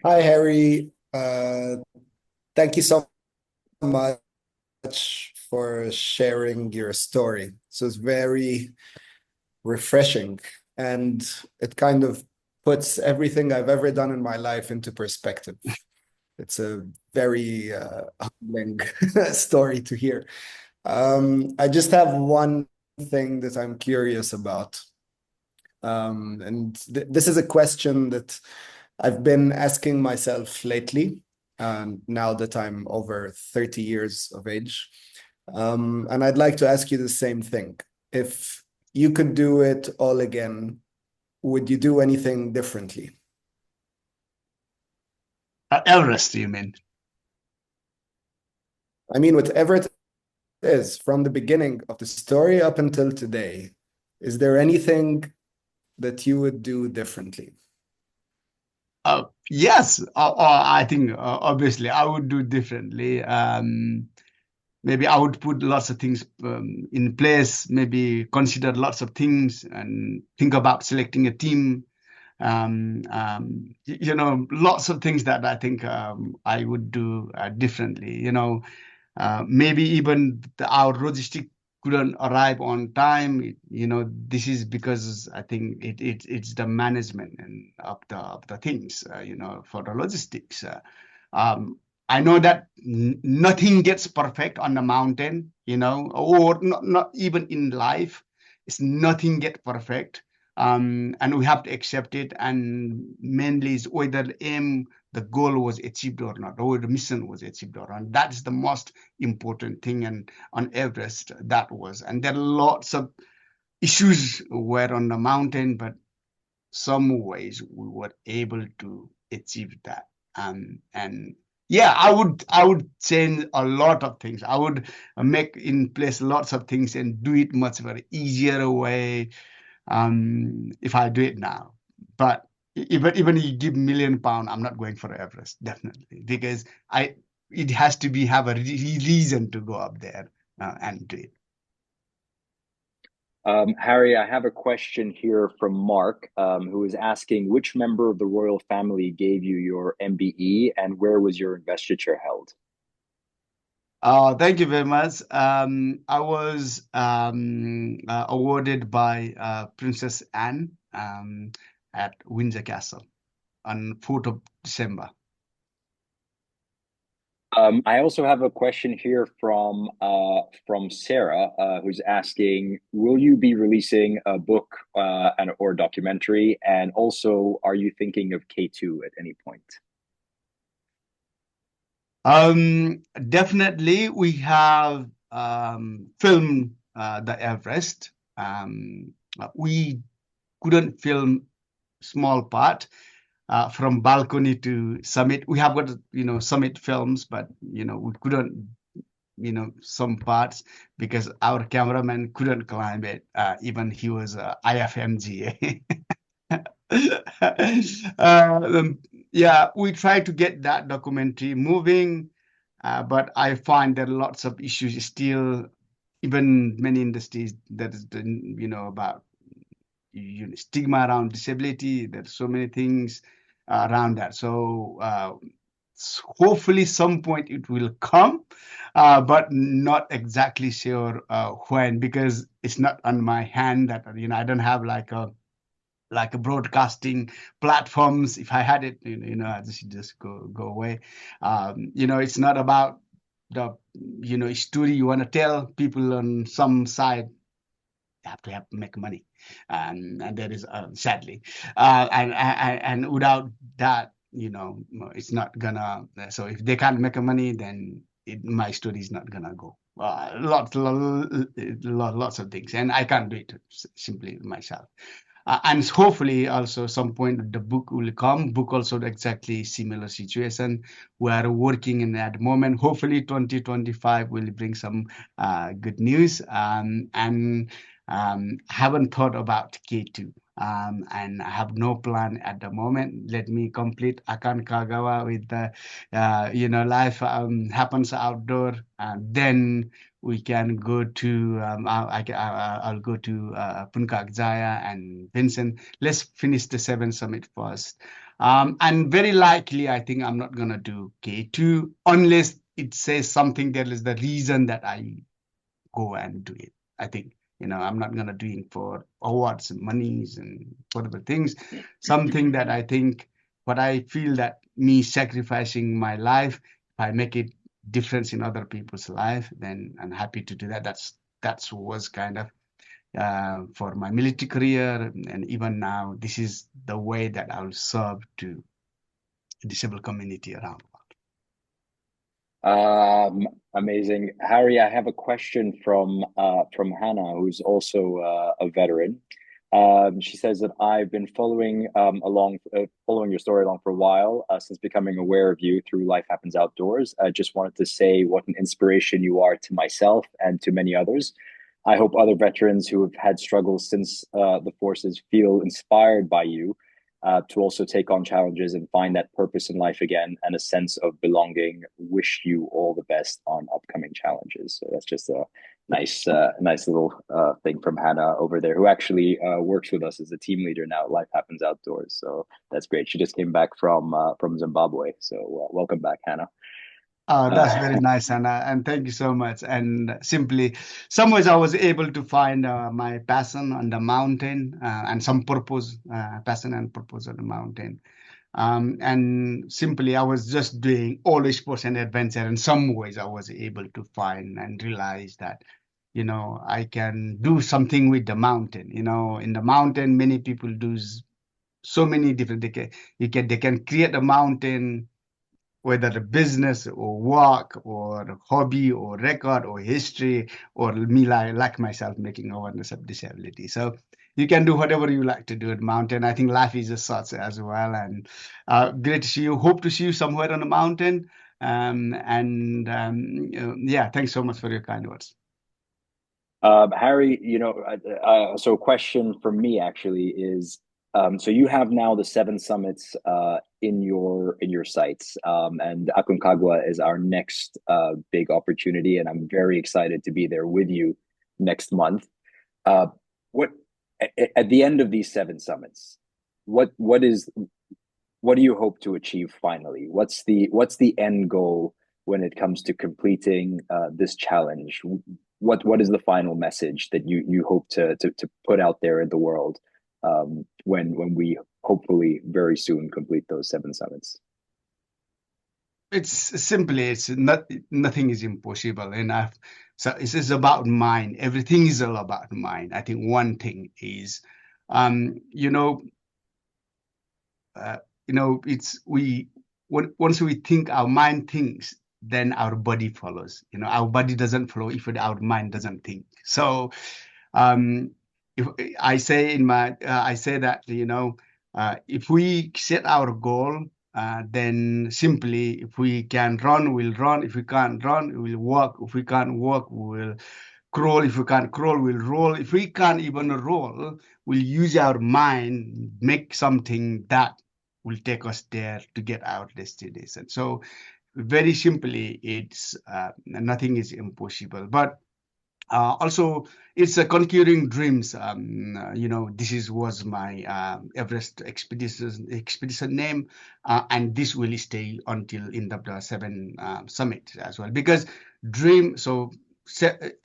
Hi, Harry. Thank you so much for sharing your story. So it's very refreshing, and it kind of puts everything I've ever done in my life into perspective. It's a very humbling story to hear. I just have one thing that I'm curious about. And this is a question that I've been asking myself lately, now that I'm over 30 years of age. And I'd like to ask you the same thing. If you could do it all again, would you do anything differently? Everest, you mean? I mean, whatever it is, from the beginning of the story up until today, is there anything that you would do differently? Yes, I think obviously I would do differently. Maybe I would put lots of things in place, maybe consider lots of things and think about selecting a team. Lots of things that I think I would do differently. Maybe even our logistic couldn't arrive on time. This is because I think it's the management and of the things. For the logistics. I know that nothing gets perfect on the mountain. Or not even in life. It's nothing get perfect. And we have to accept it. And mainly is whether the goal was achieved or not, or the mission was achieved or not. That's the most important thing. And on Everest, that was. And there are lots of issues were on the mountain, but some ways we were able to achieve that. And yeah, I would change a lot of things. I would make in place lots of things and do it much very easier way if I do it now. But even you give £1 million, I'm not going for Everest, definitely, because it has to have a reason to go up there and do it. Harry, I have a question here from Mark, who is asking which member of the royal family gave you your MBE and where was your investiture held? Thank you very much. I was awarded by Princess Anne at Windsor Castle on 4th of December. I also have a question here from Sarah, who's asking, will you be releasing a book or documentary? And also, are you thinking of K2 at any point? Definitely, we have filmed the Everest. We couldn't film small part from balcony to summit. We have got summit films, but we couldn't some parts because our cameraman couldn't climb it. Even he was IFMGA. Yeah, we try to get that documentary moving, but I find there are lots of issues still, even many industries that is about stigma around disability. There's so many things around that. So hopefully some point it will come, but not exactly sure when, because it's not on my hand that I don't have like a broadcasting platforms. If I had it, I just go away. It's not about the story you want to tell people on some side. You have to make money, and there is sadly, and without that, it's not gonna. So if they can't make money, then my story is not gonna go. Lots of things, and I can't do it simply myself. And hopefully also some point the book will come. Book also exactly similar situation. We are working in at the moment. Hopefully 2025 will bring some good news. And haven't thought about K2. And I have no plan at the moment. Let me complete Aconcagua with the, life happens outdoor, and then we can go to, I'll go to Puncak Jaya and Vincent. Let's finish the 7 summit first. And very likely, I think I'm not going to do K2 unless it says something that is the reason that I go and do it. I think, I'm not going to do it for awards and monies and whatever things. Something that I think, what I feel that me sacrificing my life, if I make it difference in other people's life, then I'm happy to do that. That's was kind of for my military career, and even now, this is the way that I'll serve to the disabled community around. Amazing, Hari. I have a question from Hannah, who's also a veteran. She says that I've been following your story along for a while since becoming aware of you through Life Happens Outdoors. I just wanted to say what an inspiration you are to myself and to many others. I hope other veterans who have had struggles since the forces feel inspired by you to also take on challenges and find that purpose in life again and a sense of belonging. Wish you all the best on upcoming challenges. So that's just a nice little thing from Hannah over there, who actually works with us as a team leader now at Life Happens Outdoors. So that's great. She just came back from Zimbabwe. So welcome back, Hannah. Oh, that's very nice, Anna, and thank you so much. And simply, some ways I was able to find my passion on the mountain and some purpose, passion and purpose on the mountain. And simply, I was just doing all sports and adventure. In some ways, I was able to find and realize that, I can do something with the mountain. In the mountain, many people do so many different. They can create a mountain, whether a business or work or hobby or record or history, or me like myself making awareness of disability. So you can do whatever you like to do at mountain. I think life is a such as well. And great to see you. Hope to see you somewhere on the mountain. Yeah, thanks so much for your kind words. Hari, so a question for me actually is, so you have now the 7 summits in your sights, and Aconcagua is our next big opportunity, and I'm very excited to be there with you next month. What at the end of these 7 summits, what do you hope to achieve finally? What's the end goal when it comes to completing this challenge? What is the final message that you hope to put out there in the world when we hopefully very soon complete those 7 summits? It's simply, nothing is impossible enough. So this is about mind. Everything is all about mind. I think one thing is, once we think, our mind thinks, then our body follows. Our body doesn't follow if our mind doesn't think. So, if I say that, if we set our goal, then simply, if we can run, we'll run. If we can't run, we'll walk. If we can't walk, we'll crawl. If we can't crawl, we'll roll. If we can't even roll, we'll use our mind, make something that will take us there to get our destination. So very simply, it's nothing is impossible. But also, it's a conquering dreams. This was my Everest expedition name, and this will stay until end of the 7 summit as well. Because dream, so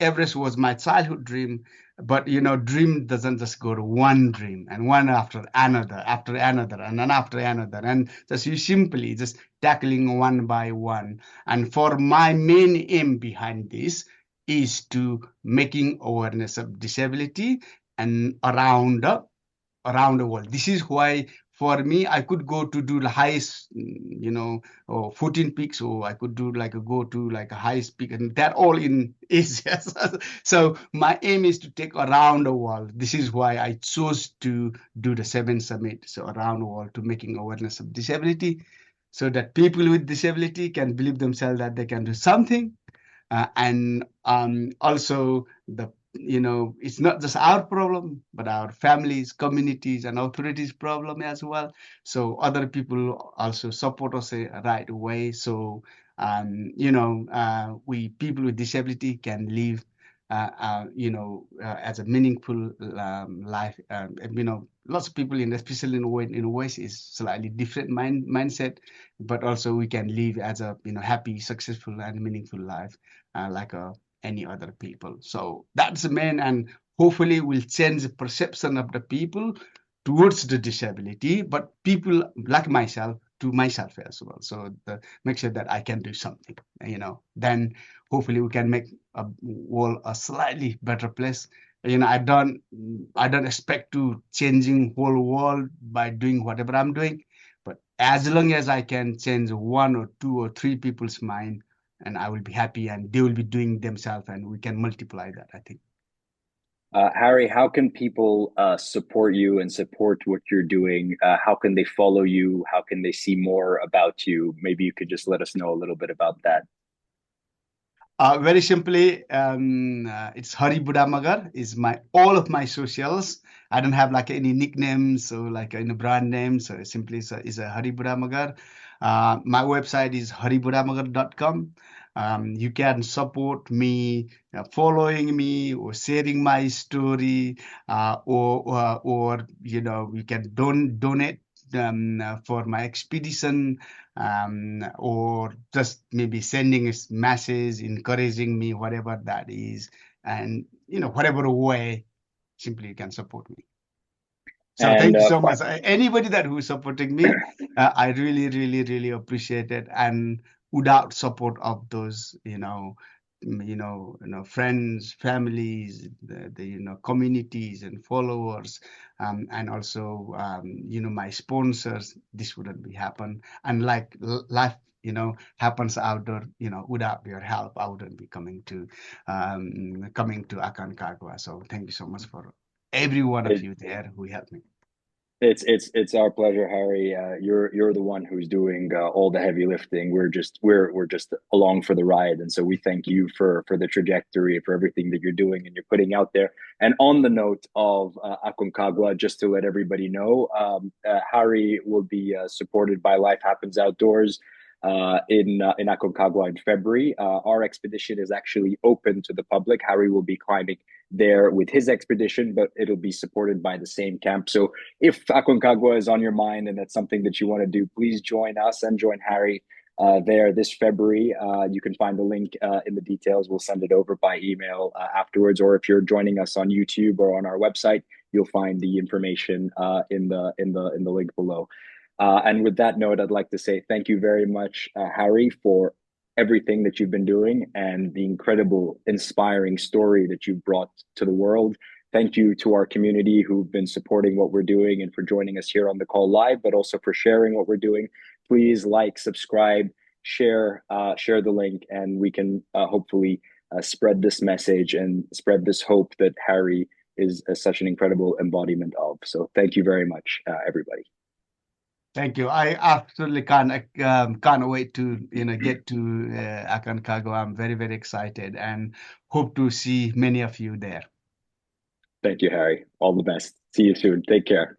Everest was my childhood dream, but dream doesn't just go to one dream and one after another, and then after another, and just you simply just tackling one by one. And for my main aim behind this is to making awareness of disability and around the world. This is why for me, I could go to do the highest, or 14 peaks, or I could do go to like a highest peak, and that all in Asia. So my aim is to take around the world. This is why I chose to do the 7 summit, so around the world, to making awareness of disability, so that people with disability can believe themselves that they can do something. And also it's not just our problem, but our families, communities, and authorities' problem as well. So other people also support us right away. So we people with disability can live as a meaningful life. Lots of people, especially in the West, is slightly different mindset, but also we can live as a happy, successful, and meaningful life like any other people. So that's the main, and hopefully will change the perception of the people towards the disability, but people like myself to myself as well. So make sure that I can do something, then hopefully we can make a world a slightly better place. I don't expect to changing whole world by doing whatever I'm doing, but as long as I can change one or two or three people's mind, and I will be happy, and they will be doing themselves, and we can multiply that, I think. Hari, how can people support you and support what you're doing? How can they follow you? How can they see more about you? Maybe you could just let us know a little bit about that. Very simply, it's Hari Budha Magar is all of my socials. I don't have like any nicknames or like any brand names. So simply is a Hari Budha Magar. My website is haribudhamagar.com. You can support me, following me, or sharing my story, or you can donate for my expedition, or just maybe sending a message, encouraging me, whatever that is, and whatever way, simply you can support me. So And thank you so much. Anybody that who's supporting me, I really, really, really appreciate it. And without support of those, friends, families, the communities and followers, and also my sponsors, this wouldn't be happen. And like life, happens outdoor, without your help, I wouldn't be coming to Aconcagua. So thank you so much for every one of you there who helped me. It's our pleasure, Hari. You're the one who's doing all the heavy lifting. We're just along for the ride, and so we thank you for the trajectory, for everything that you're doing and you're putting out there. And on the note of Aconcagua, just to let everybody know, Hari will be supported by Life Happens Outdoors in Aconcagua in February. Our expedition is actually open to the public. Hari will be climbing there with his expedition, but it'll be supported by the same camp. So if Aconcagua is on your mind and that's something that you want to do, please join us and join Hari there this February. You can find the link in the details. We'll send it over by email afterwards, or if you're joining us on YouTube or on our website, you'll find the information in the link below. And with that note, I'd like to say thank you very much, Hari, for everything that you've been doing and the incredible, inspiring story that you've brought to the world. Thank you to our community who've been supporting what we're doing and for joining us here on the call live, but also for sharing what we're doing. Please like, subscribe, share the link, and we can hopefully spread this message and spread this hope that Hari is such an incredible embodiment of. So thank you very much, everybody. Thank you. I absolutely can't wait to get to Aconcagua. I'm very, very excited and hope to see many of you there. Thank you, Hari. All the best. See you soon. Take care.